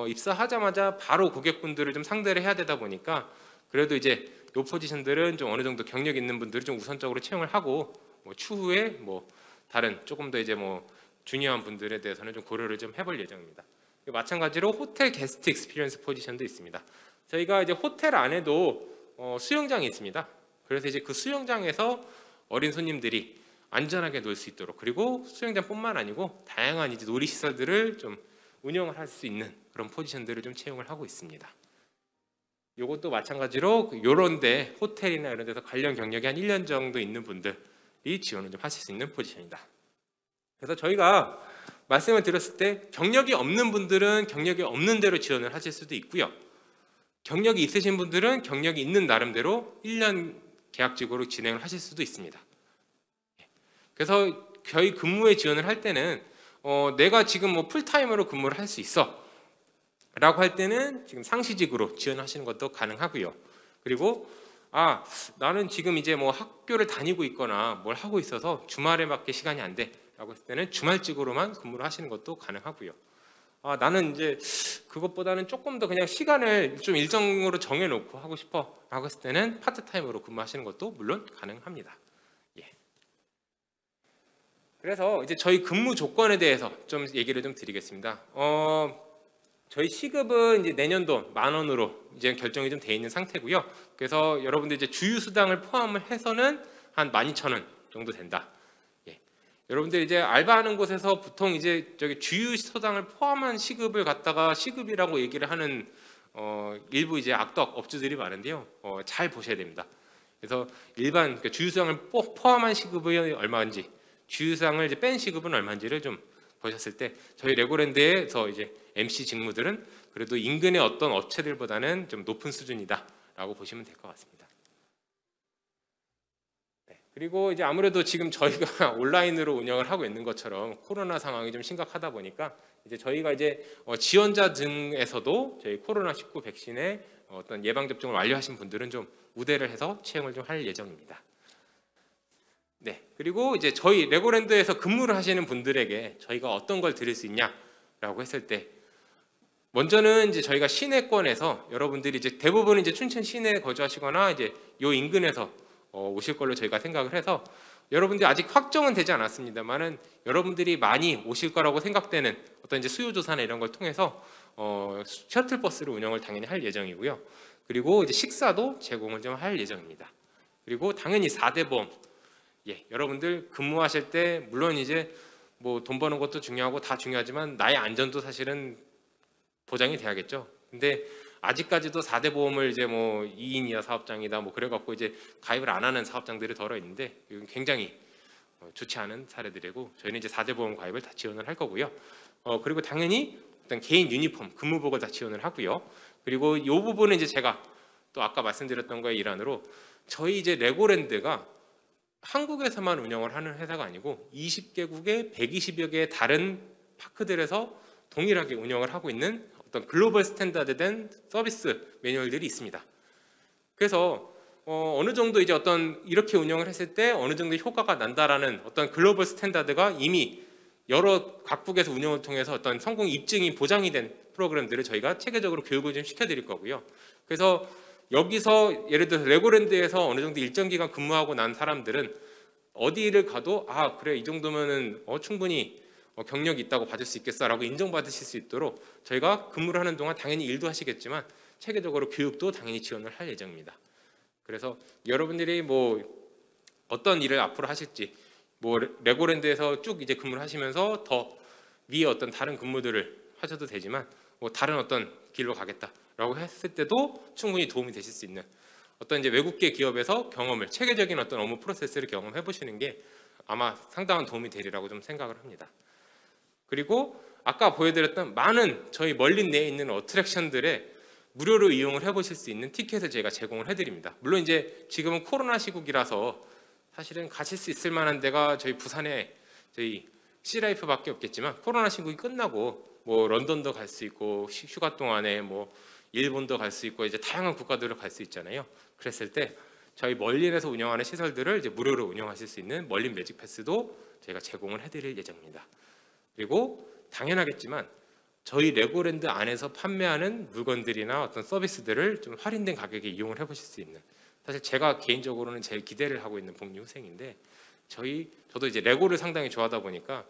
입사하자마자 바로 고객분들을 좀 상대를 해야 되다 보니까 그래도 이제 이 포지션들은 좀 어느 정도 경력 있는 분들을 좀 우선적으로 채용을 하고 뭐 추후에 뭐 다른 조금 더 이제 뭐 주니어한 분들에 대해서는 좀 고려를 좀 해볼 예정입니다. 마찬가지로 호텔 게스트 익스피리언스 포지션도 있습니다. 저희가 이제 호텔 안에도 수영장이 있습니다. 그래서 이제 그 수영장에서 어린 손님들이 안전하게 놀 수 있도록, 그리고 수영장뿐만 아니고 다양한 이제 놀이 시설들을 좀 운영을 할 수 있는 그런 포지션들을 좀 채용을 하고 있습니다. 이것도 마찬가지로 요런데 호텔이나 이런 데서 관련 경력이 한 1년 정도 있는 분들이 지원을 좀 하실 수 있는 포지션이다. 그래서 저희가 말씀을 드렸을 때 경력이 없는 분들은 경력이 없는 대로 지원을 하실 수도 있고요. 경력이 있으신 분들은 경력이 있는 나름대로 1년 계약직으로 진행을 하실 수도 있습니다. 그래서 저희 근무에 지원을 할 때는 내가 지금 뭐 풀타임으로 근무를 할 수 있어 라고 할 때는 지금 상시직으로 지원하시는 것도 가능하고요. 그리고 나는 지금 이제 뭐 학교를 다니고 있거나 뭘 하고 있어서 주말에밖에 시간이 안 돼 라고 했을 때는 주말직으로만 근무를 하시는 것도 가능하고요. 나는 이제 그것보다는 조금 더 그냥 시간을 좀 일정으로 정해놓고 하고 싶어 라고 했을 때는 파트타임으로 근무하시는 것도 물론 가능합니다. 예. 그래서 이제 저희 근무 조건에 대해서 좀 얘기를 좀 드리겠습니다. 저희 시급은 이제 내년도 10,000원으로 이제 결정이 좀 돼 있는 상태고요. 그래서 여러분들 이제 주유수당을 포함을 해서는 한 12,000원 정도 된다. 예. 여러분들 이제 알바하는 곳에서 보통 이제 저기 주유수당을 포함한 시급을 갖다가 시급이라고 얘기를 하는 일부 이제 악덕 업주들이 많은데요. 잘 보셔야 됩니다. 그래서 일반 그러니까 주유수당을 포함한 시급이 얼마인지, 주유수당을 이제 뺀 시급은 얼마인지를 좀 보셨을 때 저희 레고랜드에서 이제 MC 직무들은 그래도 인근의 어떤 업체들보다는 좀 높은 수준이다라고 보시면 될 것 같습니다. 네, 그리고 이제 아무래도 지금 저희가 온라인으로 운영을 하고 있는 것처럼 코로나 상황이 좀 심각하다 보니까 이제 저희가 이제 지원자 등에서도 저희 코로나19 백신의 어떤 예방 접종을 완료하신 분들은 좀 우대를 해서 채용을 좀 할 예정입니다. 네, 그리고 이제 저희 레고랜드에서 근무를 하시는 분들에게 저희가 어떤 걸 드릴 수 있냐라고 했을 때, 먼저는 이제 저희가 시내권에서 여러분들이 이제 대부분 이제 춘천 시내에 거주하시거나 이제 요 인근에서 오실 걸로 저희가 생각을 해서, 여러분들이 아직 확정은 되지 않았습니다만은 여러분들이 많이 오실 거라고 생각되는 어떤 이제 수요 조사나 이런 걸 통해서 셔틀 버스를 운영을 당연히 할 예정이고요. 그리고 이제 식사도 제공을 좀 할 예정입니다. 그리고 당연히 4대 보험. 예, 여러분들 근무하실 때 물론 이제 뭐 돈 버는 것도 중요하고 다 중요하지만 나의 안전도 사실은 보장이 돼야겠죠. 근데 아직까지도 4대 보험을 이제 뭐 2인 이하 사업장이다 뭐 그래갖고 이제 가입을 안 하는 사업장들이 덜어 있는데, 이건 굉장히 좋지 않은 사례들이고, 저희는 이제 4대 보험 가입을 다 지원을 할 거고요. 그리고 당연히 일단 개인 유니폼, 근무복을 다 지원을 하고요. 그리고 이 부분은 이제 제가 또 아까 말씀드렸던 거의 일환으로, 저희 이제 레고랜드가 한국에서만 운영을 하는 회사가 아니고 20개국의 120여 개의 다른 파크들에서 동일하게 운영을 하고 있는 어떤 글로벌 스탠다드된 서비스 매뉴얼들이 있습니다. 그래서 어느 정도 이제 어떤 이렇게 운영을 했을 때 어느 정도 효과가 난다라는 어떤 글로벌 스탠다드가 이미 여러 각국에서 운영을 통해서 어떤 성공 입증이 보장이 된 프로그램들을 저희가 체계적으로 교육을 좀 시켜드릴 거고요. 그래서 여기서 예를 들어서 레고랜드에서 어느 정도 일정 기간 근무하고 난 사람들은 어디를 가도 아 그래 이 정도면은 충분히 경력이 있다고 받을 수 있겠어라고 인정받으실 수 있도록 저희가 근무를 하는 동안 당연히 일도 하시겠지만 체계적으로 교육도 당연히 지원을 할 예정입니다. 그래서 여러분들이 뭐 어떤 일을 앞으로 하실지, 뭐 레고랜드에서 쭉 이제 근무를 하시면서 더 위에 어떤 다른 근무들을 하셔도 되지만, 뭐 다른 어떤 길로 가겠다라고 했을 때도 충분히 도움이 되실 수 있는 어떤 이제 외국계 기업에서 경험을, 체계적인 어떤 업무 프로세스를 경험해 보시는 게 아마 상당한 도움이 되리라고 좀 생각을 합니다. 그리고 아까 보여드렸던 많은 저희 멀린 내에 있는 어트랙션들에 무료로 이용을 해보실 수 있는 티켓을 저희가 제공을 해드립니다. 물론 이제 지금은 코로나 시국이라서 사실은 가실 수 있을 만한 데가 저희 부산에 저희 시라이프밖에 없겠지만, 코로나 시국이 끝나고 뭐 런던도 갈 수 있고 휴가 동안에 뭐 일본도 갈 수 있고 이제 다양한 국가들을 갈 수 있잖아요. 그랬을 때 저희 멀린에서 운영하는 시설들을 이제 무료로 운영하실 수 있는 멀린 매직 패스도 저희가 제공을 해드릴 예정입니다. 그리고 당연하겠지만 저희 레고랜드 안에서 판매하는 물건들이나 어떤 서비스들을 좀 할인된 가격에 이용을 해보실 수 있는, 사실 제가 개인적으로는 제일 기대를 하고 있는 복리 후생인데, 저도 이제 레고를 상당히 좋아하다 보니까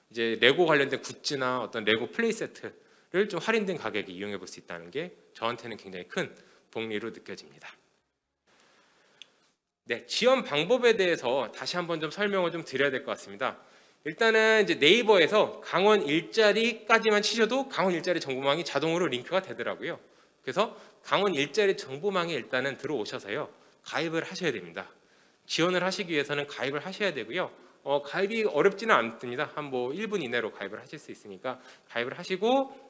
이제 레고 관련된 굿즈나 어떤 레고 플레이 세트를 좀 할인된 가격에 이용해 볼 수 있다는 게 저한테는 굉장히 큰 복리로 느껴집니다. 네, 지원 방법에 대해서 다시 한번 좀 설명을 좀 드려야 될 것 같습니다. 일단은 이제 네이버에서 강원 일자리까지만 치셔도 강원 일자리 정보망이 자동으로 링크가 되더라고요. 그래서 강원 일자리 정보망에 일단은 들어오셔서요, 가입을 하셔야 됩니다. 지원을 하시기 위해서는 가입을 하셔야 되고요. 가입이 어렵지는 않습니다. 한 뭐 1분 이내로 가입을 하실 수 있으니까 가입을 하시고,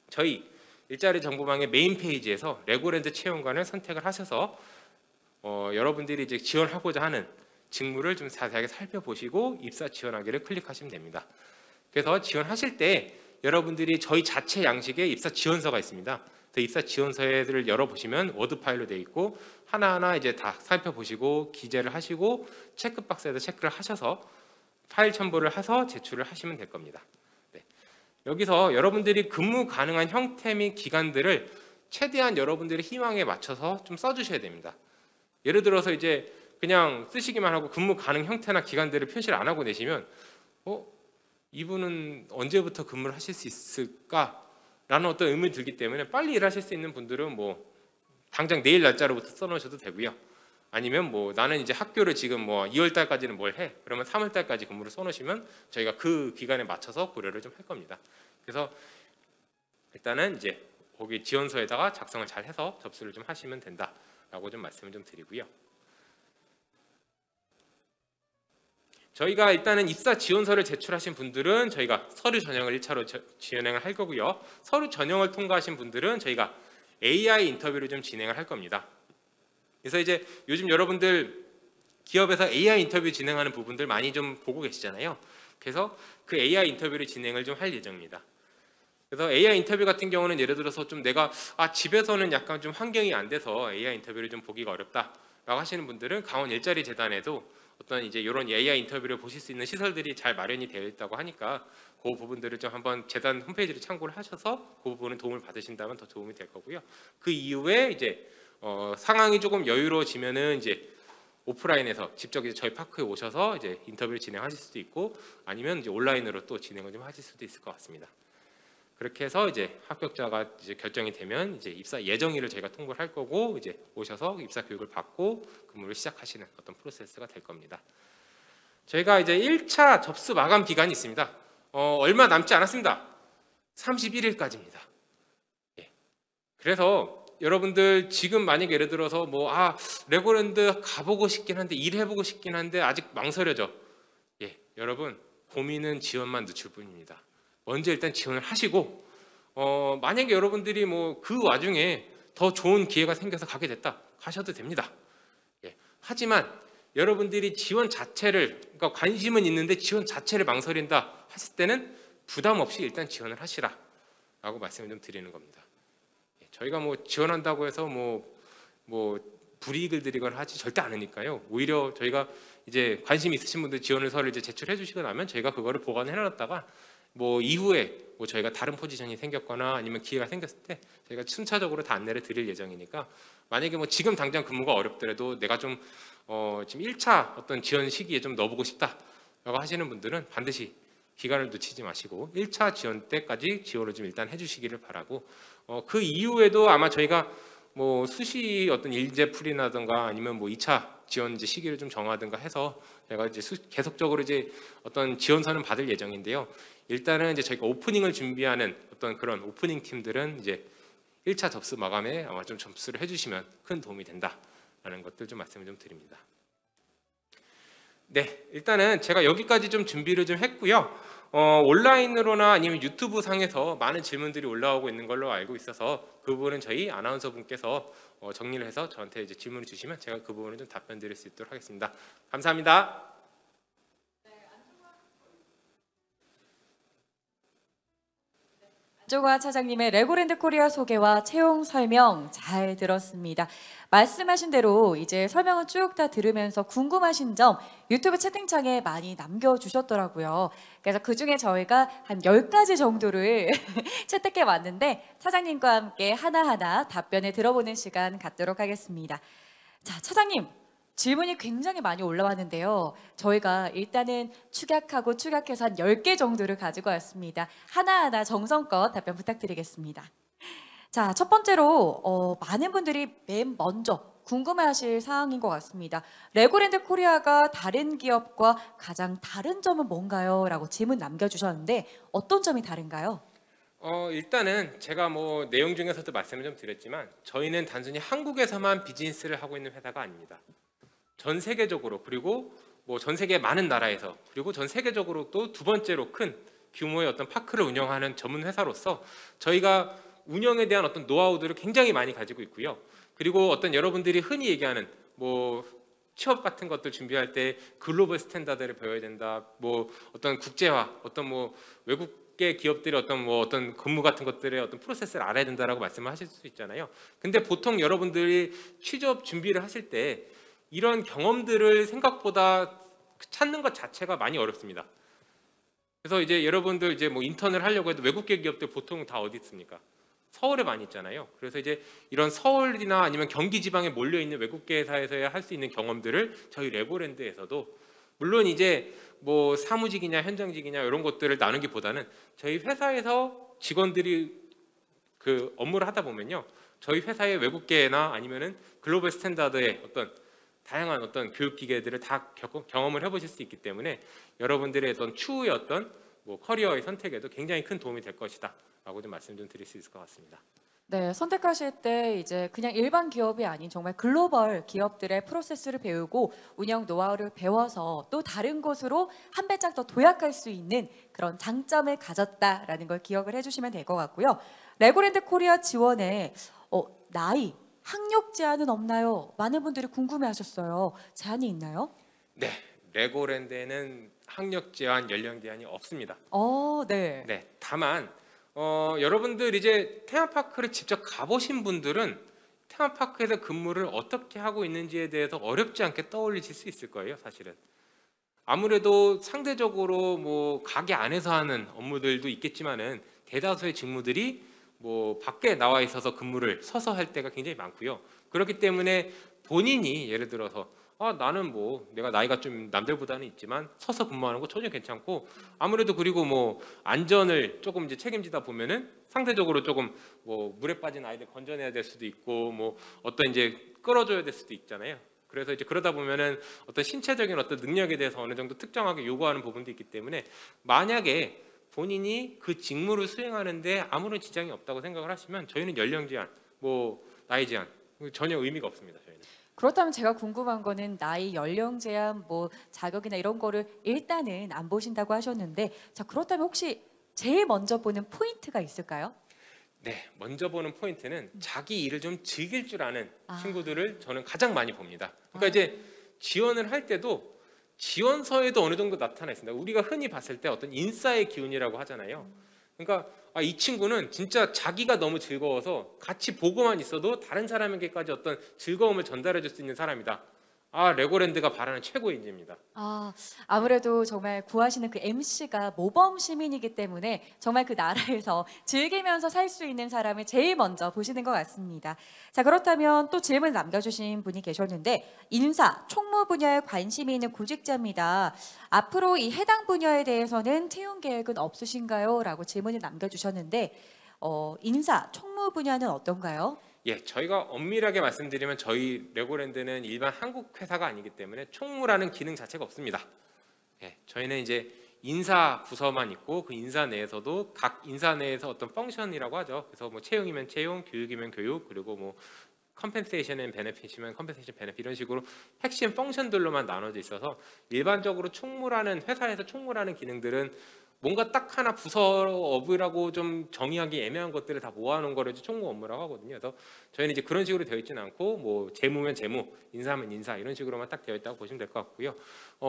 저희 일자리 정보망의 메인 페이지에서 레고랜드 채용관을 선택을 하셔서 여러분들이 이제 지원하고자 하는 직무를 좀 자세하게 살펴보시고 입사 지원하기를 클릭하시면 됩니다. 그래서 지원하실 때 여러분들이 저희 자체 양식의 입사 지원서가 있습니다. 그 입사 지원서를 열어보시면 워드 파일로 되어 있고 하나하나 이제 다 살펴보시고 기재를 하시고 체크박스에다 체크를 하셔서 파일 첨부를 해서 제출을 하시면 될 겁니다. 네. 여기서 여러분들이 근무 가능한 형태 및 기간들을 최대한 여러분들의 희망에 맞춰서 좀 써주셔야 됩니다. 예를 들어서 이제 그냥 쓰시기만 하고 근무 가능 형태나 기간들을 표시를 안 하고 내시면 이분은 언제부터 근무를 하실 수 있을까라는 어떤 의문이 들기 때문에 빨리 일하실 수 있는 분들은 뭐 당장 내일 날짜로부터 써놓으셔도 되고요. 아니면 뭐 나는 이제 학교를 지금 뭐 2월 달까지는 뭘 해? 그러면 3월 달까지 근무를 써놓으시면 저희가 그 기간에 맞춰서 고려를 좀 할 겁니다. 그래서 일단은 이제 거기 지원서에다가 작성을 잘 해서 접수를 좀 하시면 된다라고 좀 말씀을 좀 드리고요. 저희가 일단은 입사 지원서를 제출하신 분들은 저희가 서류 전형을 1차로 진행을 할 거고요. 서류 전형을 통과하신 분들은 저희가 AI 인터뷰를 좀 진행을 할 겁니다. 그래서 이제 요즘 여러분들 기업에서 AI 인터뷰 진행하는 부분들 많이 좀 보고 계시잖아요. 그래서 그 AI 인터뷰를 진행을 좀 할 예정입니다. 그래서 AI 인터뷰 같은 경우는 예를 들어서 좀 내가 집에서는 약간 좀 환경이 안 돼서 AI 인터뷰를 좀 보기가 어렵다라고 하시는 분들은 강원 일자리 재단에도 어떤 이제 이런 AI 인터뷰를 보실 수 있는 시설들이 잘 마련이 되어 있다고 하니까 그 부분들을 좀 한번 재단 홈페이지를 참고를 하셔서 그 부분은 도움을 받으신다면 더 도움이 될 거고요. 그 이후에 이제 상황이 조금 여유로워지면은 이제 오프라인에서 직접 이제 저희 파크에 오셔서 이제 인터뷰를 진행하실 수도 있고 아니면 이제 온라인으로 또 진행을 좀 하실 수도 있을 것 같습니다. 그렇게 해서 이제 합격자가 이제 결정이 되면 이제 입사 예정일을 저희가 통보를 할 거고 이제 오셔서 입사 교육을 받고 근무를 시작하시는 어떤 프로세스가 될 겁니다. 저희가 이제 1차 접수 마감 기간이 있습니다. 얼마 남지 않았습니다. 31일까지입니다. 예. 그래서 여러분들 지금 만약에 예를 들어서 레고랜드 가보고 싶긴 한데 일해보고 싶긴 한데 아직 망설여져. 예, 여러분 고민은 지원만 늦출 뿐입니다. 먼저 일단 지원을 하시고 만약에 여러분들이 그 와중에 더 좋은 기회가 생겨서 가게 됐다 가셔도 됩니다. 예. 하지만 여러분들이 지원 자체를 그러니까 관심은 있는데 지원 자체를 망설인다 하실 때는 부담 없이 일단 지원을 하시라 라고 말씀을 좀 드리는 겁니다. 예. 저희가 지원한다고 해서 불이익을 드리거나 하지 절대 않으니까요. 오히려 저희가 이제 관심 있으신 분들 지원서를 이제 제출해 주시고 나면 저희가 그거를 보관해 놨다가 이후에 저희가 다른 포지션이 생겼거나 아니면 기회가 생겼을 때 저희가 순차적으로 다 안내를 드릴 예정이니까 만약에 지금 당장 근무가 어렵더라도 내가 좀 지금 1차 어떤 지원 시기에 좀 넣어보고 싶다라고 하시는 분들은 반드시 기간을 놓치지 마시고 1차 지원 때까지 지원을 좀 일단 해주시기를 바라고 그 이후에도 아마 저희가 수시 어떤 일제풀이라든가 아니면 2차 지원 이제 시기를 좀 정하든가 해서 제가 이제 계속적으로 이제 어떤 지원서는 받을 예정인데요. 일단은 이제 저희가 오프닝을 준비하는 어떤 그런 오프닝 팀들은 이제 1차 접수 마감에 아마 좀 접수를 해주시면 큰 도움이 된다라는 것들 좀 말씀을 좀 드립니다. 네, 일단은 제가 여기까지 좀 준비를 좀 했고요. 온라인으로나 아니면 유튜브 상에서 많은 질문들이 올라오고 있는 걸로 알고 있어서 그 부분은 저희 아나운서 분께서 정리를 해서 저한테 이제 질문을 주시면 제가 그 부분을 좀 답변 드릴 수 있도록 하겠습니다. 감사합니다. 안종화 차장님의 레고랜드 코리아 소개와 채용 설명 잘 들었습니다. 말씀하신 대로 이제 설명은 쭉 다 들으면서 궁금하신 점 유튜브 채팅창에 많이 남겨주셨더라고요. 그래서 그중에 저희가 한 10가지 정도를 채택해 왔는데 차장님과 함께 하나하나 답변을 들어보는 시간 갖도록 하겠습니다. 자, 차장님. 질문이 굉장히 많이 올라왔는데요. 저희가 일단은 축약해서 한 10개 정도를 가지고 왔습니다. 하나하나 정성껏 답변 부탁드리겠습니다. 자, 첫 번째로 많은 분들이 맨 먼저 궁금해하실 사항인 것 같습니다. 레고랜드 코리아가 다른 기업과 가장 다른 점은 뭔가요? 라고 질문 남겨주셨는데 어떤 점이 다른가요? 일단은 제가 내용 중에서도 말씀을 좀 드렸지만 저희는 단순히 한국에서만 비즈니스를 하고 있는 회사가 아닙니다. 전 세계적으로 그리고 전 세계 많은 나라에서 그리고 전 세계적으로 또 두 번째로 큰 규모의 어떤 파크를 운영하는 전문 회사로서 저희가 운영에 대한 어떤 노하우들을 굉장히 많이 가지고 있고요. 그리고 어떤 여러분들이 흔히 얘기하는 취업 같은 것들 준비할 때 글로벌 스탠다드를 배워야 된다. 어떤 국제화, 어떤 외국계 기업들의 어떤 근무 같은 것들의 어떤 프로세스를 알아야 된다라고 말씀을 하실 수 있잖아요. 근데 보통 여러분들이 취업 준비를 하실 때 이런 경험들을 생각보다 찾는 것 자체가 많이 어렵습니다. 그래서 이제 여러분들 이제 인턴을 하려고 해도 외국계 기업들 보통 다 어디 있습니까? 서울에 많이 있잖아요. 그래서 이제 이런 서울이나 아니면 경기 지방에 몰려 있는 외국계 회사에서야 할 수 있는 경험들을 저희 레고랜드에서도 물론 이제 사무직이냐 현장직이냐 이런 것들을 나누기보다는 저희 회사에서 직원들이 그 업무를 하다 보면요. 저희 회사의 외국계나 아니면은 글로벌 스탠다드의 어떤 다양한 어떤 교육 기계들을 다 경험을 해보실 수 있기 때문에 여러분들의 어떤 추후의 어떤 커리어의 선택에도 굉장히 큰 도움이 될 것이다라고 좀 말씀 좀 드릴 수 있을 것 같습니다. 네, 선택하실 때 이제 그냥 일반 기업이 아닌 정말 글로벌 기업들의 프로세스를 배우고 운영 노하우를 배워서 또 다른 곳으로 한 발짝 더 도약할 수 있는 그런 장점을 가졌다라는 걸 기억을 해주시면 될 것 같고요. 레고랜드 코리아 지원에 나이 학력 제한은 없나요? 많은 분들이 궁금해하셨어요. 제한이 있나요? 네, 레고랜드에는 학력 제한, 연령 제한이 없습니다. 네. 네, 다만 여러분들 이제 테마파크를 직접 가보신 분들은 테마파크에서 근무를 어떻게 하고 있는지에 대해서 어렵지 않게 떠올리실 수 있을 거예요, 사실은. 아무래도 상대적으로 뭐 가게 안에서 하는 업무들도 있겠지만은 대다수의 직무들이 뭐 밖에 나와 있어서 근무를 서서 할 때가 굉장히 많고요. 그렇기 때문에 본인이 예를 들어서 나는 뭐 내가 나이가 좀 남들보다는 있지만 서서 근무하는 거 전혀 괜찮고, 아무래도 그리고 뭐 안전을 조금 이제 책임지다 보면은 상대적으로 조금 뭐 물에 빠진 아이들 건져내야 될 수도 있고 뭐 어떤 이제 끌어줘야 될 수도 있잖아요. 그래서 이제 그러다 보면은 어떤 신체적인 어떤 능력에 대해서 어느 정도 특정하게 요구하는 부분도 있기 때문에, 만약에 본인이 그 직무를 수행하는데 아무런 지장이 없다고 생각을 하시면 저희는 연령 제한, 뭐 나이 제한 전혀 의미가 없습니다. 저희는. 그렇다면 제가 궁금한 거는 나이, 연령 제한, 뭐 자격이나 이런 거를 일단은 안 보신다고 하셨는데, 자 그렇다면 혹시 제일 먼저 보는 포인트가 있을까요? 네, 먼저 보는 포인트는 자기 일을 좀 즐길 줄 아는 아. 친구들을 저는 가장 많이 봅니다. 그러니까 아. 이제 지원을 할 때도 지원서에도 어느 정도 나타나 있습니다. 우리가 흔히 봤을 때 어떤 인싸의 기운이라고 하잖아요. 그러니까 이 친구는 진짜 자기가 너무 즐거워서 같이 보고만 있어도 다른 사람에게까지 어떤 즐거움을 전달해 줄 수 있는 사람이다. 레고랜드가 바라는 최고의 인재입니다. 아무래도 정말 구하시는 그 MC가 모범 시민이기 때문에 정말 그 나라에서 즐기면서 살 수 있는 사람을 제일 먼저 보시는 것 같습니다. 자 그렇다면 또 질문 남겨주신 분이 계셨는데, 인사, 총무 분야에 관심이 있는 구직자입니다. 앞으로 이 해당 분야에 대해서는 채용 계획은 없으신가요? 라고 질문을 남겨주셨는데, 인사, 총무 분야는 어떤가요? 예, 저희가 엄밀하게 말씀드리면 저희 레고랜드는 일반 한국 회사가 아니기 때문에 총무라는 기능 자체가 없습니다. 예, 저희는 이제 인사 부서만 있고 그 인사 내에서도 각 인사 내에서 어떤 펑션이라고 하죠. 그래서 뭐 채용이면 채용, 교육이면 교육, 그리고 뭐 컴펜세이션 앤 베네핏이면 컴펜세이션 베네핏, 이런 식으로 핵심 펑션들로만 나눠져 있어서 일반적으로 총무라는 회사에서 총무라는 기능들은 뭔가 딱 하나 부서업이라고 좀 정의하기 애매한 것들을 다 모아놓은 거를 이제 총무 업무라고 하거든요. 그래서 저희는 이제 그런 식으로 되어 있지는 않고 뭐 재무면 재무, 인사면 인사, 이런 식으로만 딱 되어 있다고 보시면 될 것 같고요.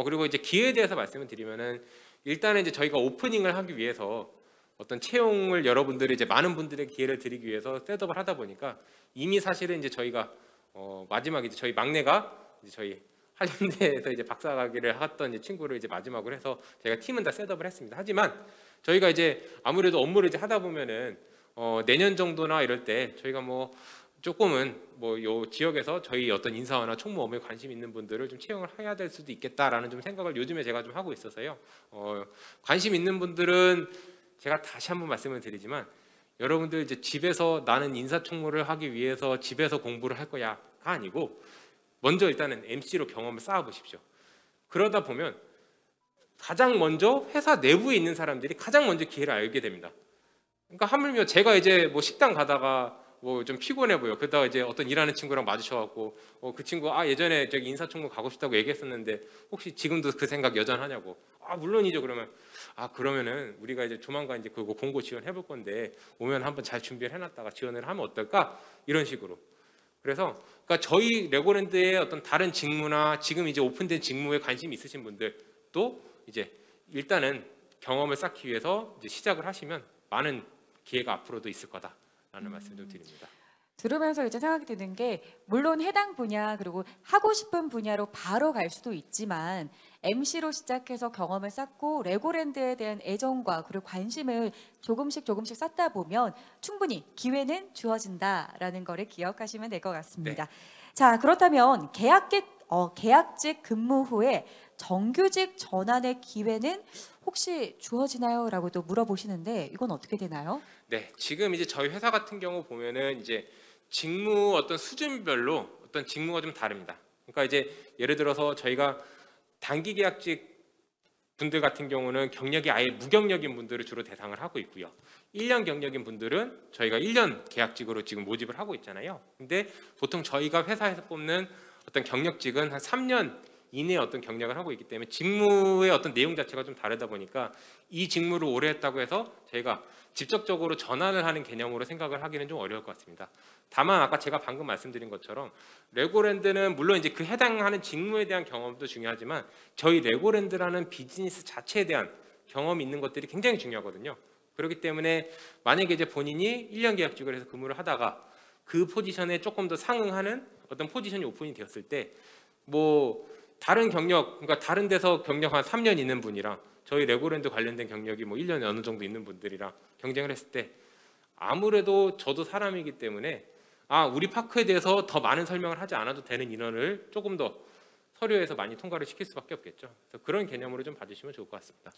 그리고 이제 기회에 대해서 말씀을 드리면은, 일단은 이제 저희가 오프닝을 하기 위해서 어떤 채용을 여러분들이 이제 많은 분들의 기회를 드리기 위해서 셋업을 하다 보니까 이미 사실은 이제 저희가 마지막에 이제 저희 막내가 이제 저희 한림대에서 이제 박사학위를 했던 이제 친구를 이제 마지막으로 해서 제가 팀은 다 셋업을 했습니다. 하지만 저희가 이제 아무래도 업무를 이제 하다 보면은 내년 정도나 이럴 때 저희가 뭐 조금은 뭐 요 지역에서 저희 어떤 인사나 총무 업무에 관심 있는 분들을 좀 채용을 해야 될 수도 있겠다라는 좀 생각을 요즘에 제가 좀 하고 있어서요. 관심 있는 분들은 제가 다시 한번 말씀을 드리지만, 여러분들 이제 집에서 나는 인사총무를 하기 위해서 집에서 공부를 할 거야가 아니고 먼저 일단은 MC로 경험을 쌓아 보십시오. 그러다 보면 가장 먼저 회사 내부에 있는 사람들이 가장 먼저 기회를 알게 됩니다. 그러니까 하물며 제가 이제 뭐 식당 가다가 뭐 좀 피곤해 보여. 그러다가 이제 어떤 일하는 친구랑 마주쳐갖고 그 친구 예전에 저기 인사총무 가고 싶다고 얘기했었는데 혹시 지금도 그 생각 여전하냐고. 물론이죠. 그러면 그러면은 우리가 이제 조만간 이제 그거 공고 지원해 볼 건데 오면 한번 잘 준비를 해놨다가 지원을 하면 어떨까, 이런 식으로. 그래서 그러니까 저희 레고랜드의 어떤 다른 직무나 지금 이제 오픈된 직무에 관심 있으신 분들도 이제 일단은 경험을 쌓기 위해서 이제 시작을 하시면 많은 기회가 앞으로도 있을 거다라는 말씀 좀 드립니다. 들으면서 이제 생각이 드는 게, 물론 해당 분야 그리고 하고 싶은 분야로 바로 갈 수도 있지만 MC로 시작해서 경험을 쌓고 레고랜드에 대한 애정과 그리고 관심을 조금씩 쌓다 보면 충분히 기회는 주어진다라는 거를 기억하시면 될 것 같습니다. 네. 자 그렇다면 계약직 근무 후에 정규직 전환의 기회는 혹시 주어지나요? 라고 또 물어보시는데, 이건 어떻게 되나요? 네, 지금 이제 저희 회사 같은 경우 보면은 이제 직무 어떤 수준별로 어떤 직무가 좀 다릅니다. 그러니까 이제 예를 들어서 저희가 단기 계약직 분들 같은 경우는 경력이 아예 무경력인 분들을 주로 대상을 하고 있고요. 1년 경력인 분들은 저희가 1년 계약직으로 지금 모집을 하고 있잖아요. 근데 보통 저희가 회사에서 뽑는 어떤 경력직은 한 3년 이내에 어떤 경력을 하고 있기 때문에 직무의 어떤 내용 자체가 좀 다르다 보니까 이 직무를 오래 했다고 해서 저희가 직접적으로 전환을 하는 개념으로 생각을 하기는 좀 어려울 것 같습니다. 다만 아까 제가 방금 말씀드린 것처럼 레고랜드는 물론 이제 그 해당하는 직무에 대한 경험도 중요하지만 저희 레고랜드라는 비즈니스 자체에 대한 경험이 있는 것들이 굉장히 중요하거든요. 그렇기 때문에 만약에 이제 본인이 1년 계약직으로 해서 근무를 하다가 그 포지션에 조금 더 상응하는 어떤 포지션이 오픈이 되었을 때 뭐 다른 경력, 그러니까 다른 데서 경력 한 3년 있는 분이랑 저희 레고랜드 관련된 경력이 뭐 1년에 어느 정도 있는 분들이랑 경쟁을 했을 때 아무래도 저도 사람이기 때문에 우리 파크에 대해서 더 많은 설명을 하지 않아도 되는 인원을 조금 더 서류에서 많이 통과를 시킬 수밖에 없겠죠. 그래서 그런 개념으로 좀 봐주시면 좋을 것 같습니다.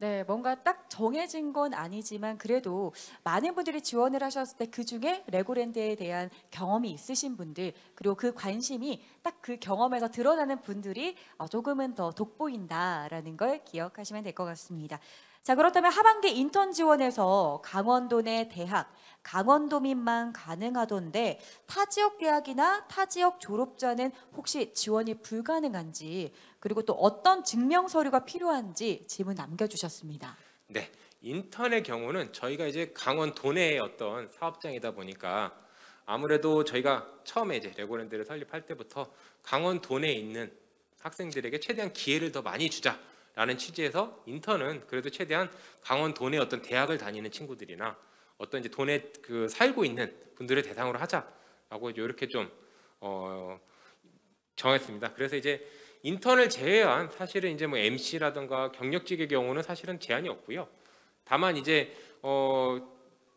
네, 뭔가 딱 정해진 건 아니지만 그래도 많은 분들이 지원을 하셨을 때 그중에 레고랜드에 대한 경험이 있으신 분들 그리고 그 관심이 딱 그 경험에서 드러나는 분들이 조금은 더 돋보인다라는 걸 기억하시면 될 것 같습니다. 자, 그렇다면 하반기 인턴 지원에서 강원도 내 대학, 강원도민만 가능하던데 타 지역 대학이나 타 지역 졸업자는 혹시 지원이 불가능한지 그리고 또 어떤 증명 서류가 필요한지 질문 남겨주셨습니다. 네, 인턴의 경우는 저희가 이제 강원 도내의 어떤 사업장이다 보니까 아무래도 저희가 처음에 이제 레고랜드를 설립할 때부터 강원 도내에 있는 학생들에게 최대한 기회를 더 많이 주자라는 취지에서 인턴은 그래도 최대한 강원 도내 어떤 대학을 다니는 친구들이나 어떤 이제 도내 그 살고 있는 분들을 대상으로 하자라고 이렇게 좀 정했습니다. 그래서 이제 인턴을 제외한 사실은 이제 뭐 MC라든가 경력직의 경우는 사실은 제한이 없고요. 다만 이제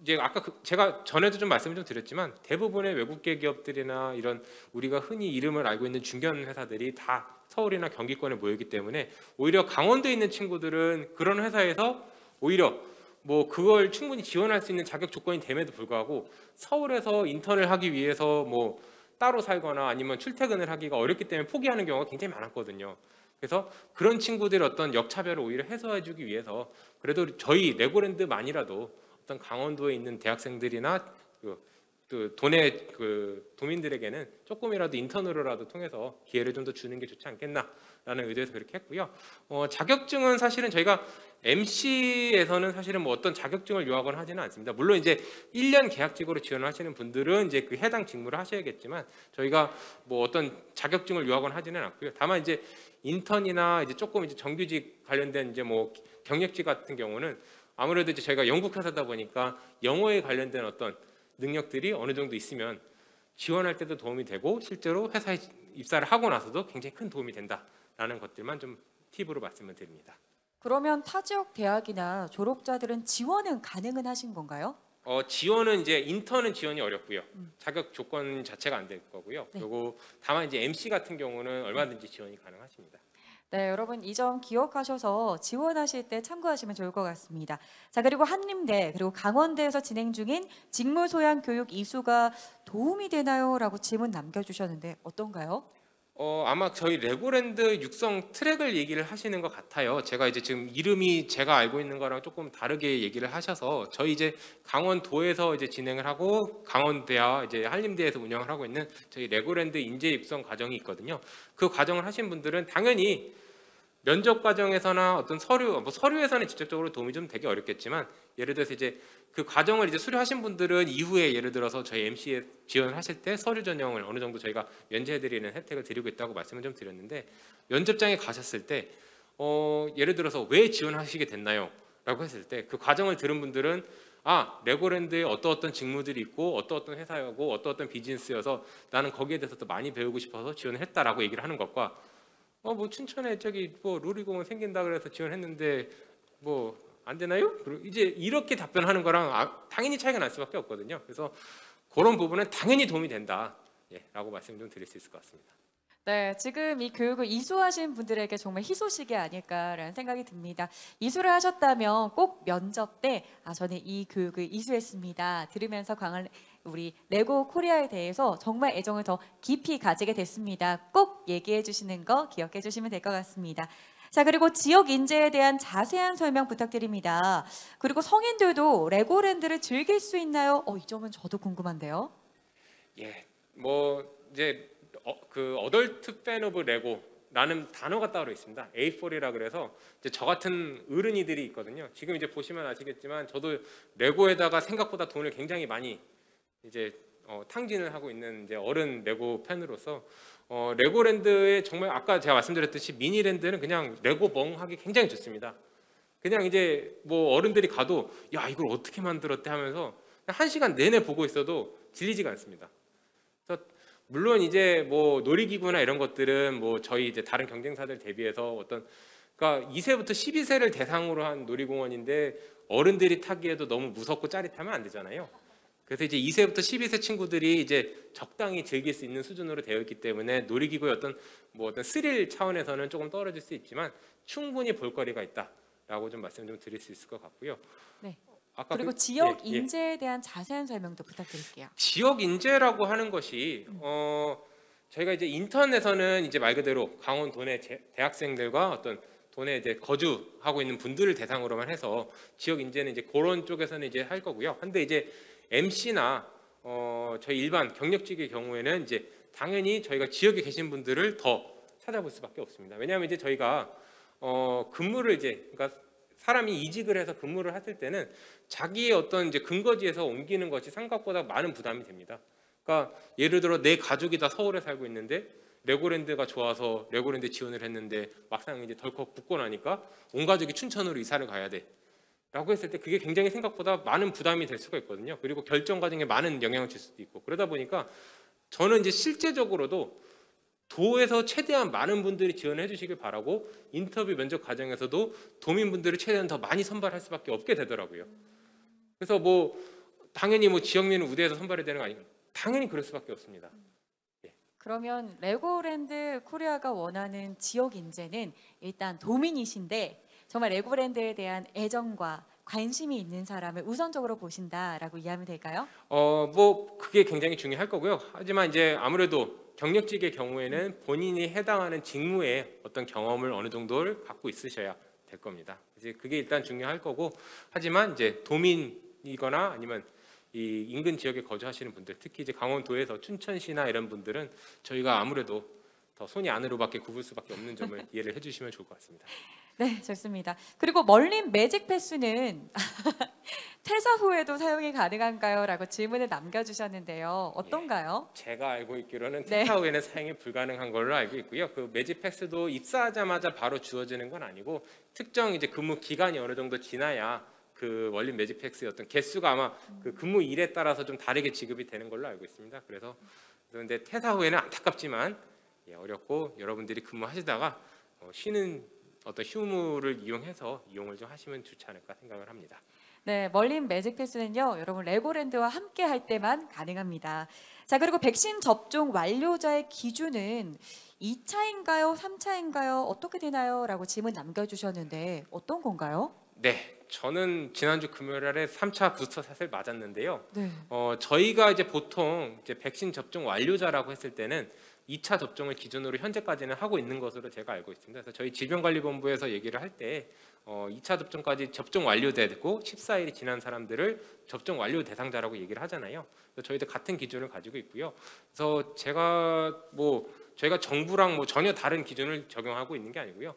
이제 아까 제가 전에도 좀 말씀을 좀 드렸지만 대부분의 외국계 기업들이나 이런 우리가 흔히 이름을 알고 있는 중견 회사들이 다 서울이나 경기권에 모이기 때문에 오히려 강원도에 있는 친구들은 그런 회사에서 오히려 뭐 그걸 충분히 지원할 수 있는 자격 조건이 됨에도 불구하고 서울에서 인턴을 하기 위해서 뭐 따로 살거나 아니면 출퇴근을 하기가 어렵기 때문에 포기하는 경우가 굉장히 많았거든요. 그래서 그런 친구들의 어떤 역차별을 오히려 해소해주기 위해서 그래도 저희 레고랜드만이라도 어떤 강원도에 있는 대학생들이나 그 도내 그 도민들에게는 조금이라도 인턴으로라도 통해서 기회를 좀 더 주는 게 좋지 않겠나라는 의도에서 그렇게 했고요. 자격증은 사실은 저희가 MC에서는 사실은 뭐 어떤 자격증을 요하거나 하지는 않습니다. 물론 이제 1년 계약직으로 지원하시는 분들은 이제 그 해당 직무를 하셔야겠지만 저희가 뭐 어떤 자격증을 요하거나 하지는 않고요. 다만 이제 인턴이나 이제 조금 이제 정규직 관련된 이제 뭐 경력직 같은 경우는 아무래도 이제 저희가 영국 회사다 보니까 영어에 관련된 어떤 능력들이 어느 정도 있으면 지원할 때도 도움이 되고 실제로 회사에 입사를 하고 나서도 굉장히 큰 도움이 된다라는 것들만 좀 팁으로 말씀을 드립니다. 그러면 타 지역 대학이나 졸업자들은 지원은 가능은 하신 건가요? 지원은 이제 인턴은 지원이 어렵고요. 자격 조건 자체가 안 될 거고요. 네. 그리고 다만 이제 MC 같은 경우는 얼마든지 지원이 가능하십니다. 네, 여러분 이 점 기억하셔서 지원하실 때 참고하시면 좋을 것 같습니다. 자, 그리고 한림대 그리고 강원대에서 진행 중인 직무 소양 교육 이수가 도움이 되나요? 라고 질문 남겨주셨는데 어떤가요? 아마 저희 레고랜드 육성 트랙을 얘기를 하시는 것 같아요. 제가 이제 지금 이름이 제가 알고 있는 거랑 조금 다르게 얘기를 하셔서 저희 이제 강원도에서 이제 진행을 하고 강원대와 이제 한림대에서 운영을 하고 있는 저희 레고랜드 인재 육성 과정이 있거든요. 그 과정을 하신 분들은 당연히 면접 과정에서나 어떤 서류에서는 직접적으로 도움이 좀 되게 어렵겠지만 예를 들어서 이제 그 과정을 이제 수료하신 분들은 이후에 예를 들어서 저희 MC에 지원을 하실 때 서류 전형을 어느 정도 저희가 면제해드리는 혜택을 드리고 있다고 말씀을 좀 드렸는데 면접장에 가셨을 때 예를 들어서 왜 지원하시게 됐나요? 라고 했을 때 그 과정을 들은 분들은 레고랜드에 어떤 직무들이 있고 어떤 회사하고 어떤 비즈니스여서 나는 거기에 대해서 더 많이 배우고 싶어서 지원을 했다라고 얘기를 하는 것과 뭐 춘천에 저기 뭐 놀이공원 생긴다 그래서 지원했는데 뭐 안 되나요? 이제 이렇게 답변하는 거랑 당연히 차이가 날 수밖에 없거든요. 그래서 그런 부분은 당연히 도움이 된다. 라고 말씀 좀 드릴 수 있을 것 같습니다. 네, 지금 이 교육을 이수하신 분들에게 정말 희소식이 아닐까라는 생각이 듭니다. 이수를 하셨다면 꼭 면접 때 저는 이 교육을 이수했습니다. 들으면서 우리 레고 코리아에 대해서 정말 애정을 더 깊이 가지게 됐습니다. 꼭 얘기해 주시는 거 기억해 주시면 될 것 같습니다. 자, 그리고 지역 인재에 대한 자세한 설명 부탁드립니다. 그리고 성인들도 레고랜드를 즐길 수 있나요? 이 점은 저도 궁금한데요. 뭐 이제 그 어덜트 팬 오브 레고라는 단어가 따로 있습니다. A4이라 그래서 이제 저 같은 어른이들이 있거든요. 지금 이제 보시면 아시겠지만 저도 레고에다가 생각보다 돈을 굉장히 많이 이제 탕진을 하고 있는 이제 어른 레고 팬으로서 레고랜드에 정말 아까 제가 말씀드렸듯이 미니랜드는 그냥 레고 멍 하기 굉장히 좋습니다. 그냥 이제 뭐 어른들이 가도 야 이걸 어떻게 만들었대 하면서 그냥 1시간 내내 보고 있어도 질리지가 않습니다. 그래서 물론 이제 뭐 놀이기구나 이런 것들은 뭐 저희 이제 다른 경쟁사들 대비해서 어떤 그러니까 2세부터 12세를 대상으로 한 놀이공원인데 어른들이 타기에도 너무 무섭고 짜릿하면 안 되잖아요. 그래서 이제 2세부터 12세 친구들이 이제 적당히 즐길 수 있는 수준으로 되어 있기 때문에 놀이기구의 어떤 스릴 차원에서는 조금 떨어질 수 있지만 충분히 볼거리가 있다라고 좀 말씀 좀 드릴 수 있을 것 같고요. 네. 아까 그리고 지역 인재에 대한 자세한 설명도 부탁드릴게요. 지역 인재라고 하는 것이 저희가 이제 인턴에서는 이제 말 그대로 강원 도내 대학생들과 어떤 도내에 이제 거주하고 있는 분들을 대상으로만 해서 지역 인재는 이제 그런 쪽에서는 이제 할 거고요. 근데 이제 MC나 저희 일반 경력직의 경우에는 이제 당연히 저희가 지역에 계신 분들을 더 찾아볼 수밖에 없습니다. 왜냐하면 이제 저희가 근무를 이제 그러니까 사람이 이직을 해서 근무를 했을 때는 자기의 어떤 이제 근거지에서 옮기는 것이 생각보다 많은 부담이 됩니다. 그러니까 예를 들어 내 가족이 다 서울에 살고 있는데 레고랜드가 좋아서 레고랜드 지원을 했는데 막상 이제 덜컥 붙고 나니까 온 가족이 춘천으로 이사를 가야 돼. 라고 했을 때 그게 굉장히 생각보다 많은 부담이 될 수가 있거든요. 그리고 결정 과정에 많은 영향을 줄 수도 있고 그러다 보니까 저는 이제 실제적으로도 도에서 최대한 많은 분들이 지원해 주시길 바라고 인터뷰 면접 과정에서도 도민분들을 최대한 더 많이 선발할 수밖에 없게 되더라고요. 그래서 뭐 당연히 뭐 지역민은 우대해서 선발이 되는 거 아니고 당연히 그럴 수밖에 없습니다. 그러면 레고랜드 코리아가 원하는 지역 인재는 일단 도민이신데 정말 레고랜드에 대한 애정과 관심이 있는 사람을 우선적으로 보신다라고 이해하면 될까요? 뭐 그게 굉장히 중요할 거고요. 하지만 이제 아무래도 경력직의 경우에는 본인이 해당하는 직무에 어떤 경험을 어느 정도를 갖고 있으셔야 될 겁니다. 이제 그게 일단 중요할 거고, 하지만 이제 도민이거나 아니면 이 인근 지역에 거주하시는 분들, 특히 이제 강원도에서 춘천시나 이런 분들은 저희가 아무래도 더 손이 안으로밖에 굽을 수밖에 없는 점을 이해를 해주시면 좋을 것 같습니다. 네, 좋습니다. 그리고 멀린 매직 패스는 퇴사 후에도 사용이 가능한가요? 라고 질문을 남겨주셨는데요. 어떤가요? 제가 알고 있기로는 네. 퇴사 후에는 사용이 불가능한 걸로 알고 있고요. 그 매직 패스도 입사하자마자 바로 주어지는 건 아니고 특정 이제 근무 기간이 어느 정도 지나야 그 멀린 매직 패스의 어떤 개수가 아마 그 근무 일에 따라서 좀 다르게 지급이 되는 걸로 알고 있습니다. 그래서 그런데 퇴사 후에는 안타깝지만 어렵고 여러분들이 근무하시다가 쉬는 어떤 휴무를 이용해서 이용을 좀 하시면 좋지 않을까 생각을 합니다. 네, 멀린 매직 패스는요, 여러분 레고랜드와 함께 할 때만 가능합니다. 자, 그리고 백신 접종 완료자의 기준은 2차인가요? 3차인가요? 어떻게 되나요? 라고 질문 남겨주셨는데 어떤 건가요? 네, 저는 지난주 금요일에 3차 부스터샷을 맞았는데요. 네. 저희가 이제 보통 이제 백신 접종 완료자라고 했을 때는 2차 접종을 기준으로 현재까지는 하고 있는 것으로 제가 알고 있습니다. 그래서 저희 질병관리본부에서 얘기를 할 때 2차 접종까지 접종 완료되고 14일이 지난 사람들을 접종 완료 대상자라고 얘기를 하잖아요. 그래서 저희도 같은 기준을 가지고 있고요. 그래서 저희가 정부랑 뭐 전혀 다른 기준을 적용하고 있는 게 아니고요.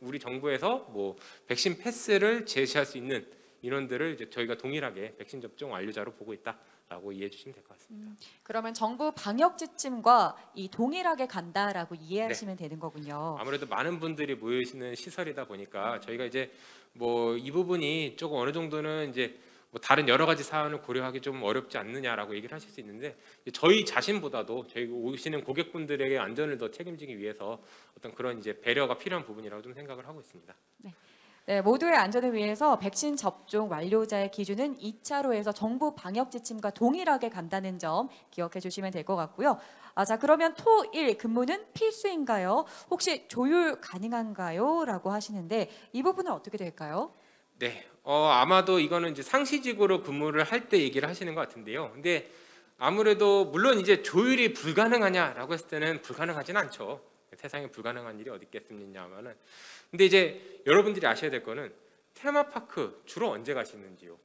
우리 정부에서 뭐 백신 패스를 제시할 수 있는 인원들을 이제 저희가 동일하게 백신 접종 완료자로 보고 있다라고 이해해 주시면 될 것 같습니다. 그러면 정부 방역 지침과 이 동일하게 간다라고 이해하시면 되는 거군요. 아무래도 많은 분들이 모이시는 시설이다 보니까 저희가 이제 뭐 이 부분이 조금 어느 정도는 이제 뭐 다른 여러 가지 사안을 고려하기 좀 어렵지 않느냐라고 얘기를 하실 수 있는데 저희 자신보다도 저희 오시는 고객분들에게 안전을 더 책임지기 위해서 어떤 그런 이제 배려가 필요한 부분이라고 좀 생각을 하고 있습니다. 네, 모두의 안전을 위해서 백신 접종 완료자의 기준은 2차로 해서 정부 방역 지침과 동일하게 간다는 점 기억해 주시면 될 것 같고요. 자, 그러면 토, 일 근무는 필수인가요? 혹시 조율 가능한가요? 라고 하시는데 이 부분은 어떻게 될까요? 네, 아마도 이거는 이제 상시직으로 근무를 할 때 얘기를 하시는 것 같은데요. 근데 아무래도 물론 이제 조율이 불가능하냐라고 했을 때는 불가능하진 않죠. 세상에 불가능한 일이 어디 있겠습니까만은. 근데 이제 여러분들이 아셔야 될 거는 테마파크 주로 언제 가시는지요?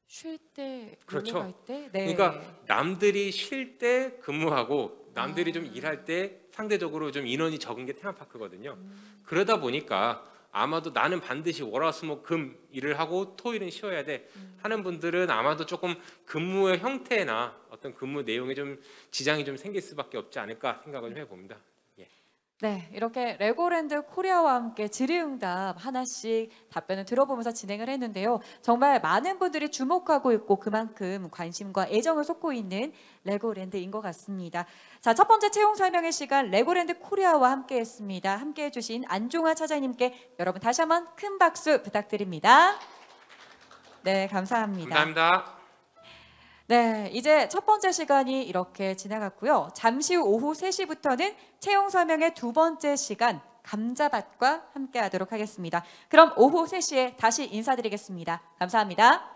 쉴 때, 그렇죠. 놀러 갈 때? 네. 그러니까 남들이 쉴 때 근무하고 남들이 좀 일할 때 상대적으로 좀 인원이 적은 게 테마파크거든요. 그러다 보니까 아마도 나는 반드시 월화수목금 일을 하고 토일은 쉬어야 돼 하는 분들은 아마도 조금 근무의 형태나 어떤 근무 내용에 좀 지장이 좀 생길 수밖에 없지 않을까 생각을 좀 해봅니다. 네, 이렇게 레고랜드 코리아와 함께 질의응답 하나씩 답변을 들어보면서 진행을 했는데요. 정말 많은 분들이 주목하고 있고 그만큼 관심과 애정을 쏟고 있는 레고랜드인 것 같습니다. 자, 첫 번째 채용 설명의 시간 레고랜드 코리아와 함께했습니다. 함께해주신 안종아 차장님께 여러분 다시 한번 큰 박수 부탁드립니다. 네, 감사합니다. 감사합니다. 네, 이제 첫 번째 시간이 이렇게 지나갔고요. 잠시 후 오후 3시부터는 채용 설명의 두 번째 시간 감자밭과 함께 하도록 하겠습니다. 그럼 오후 3시에 다시 인사드리겠습니다. 감사합니다.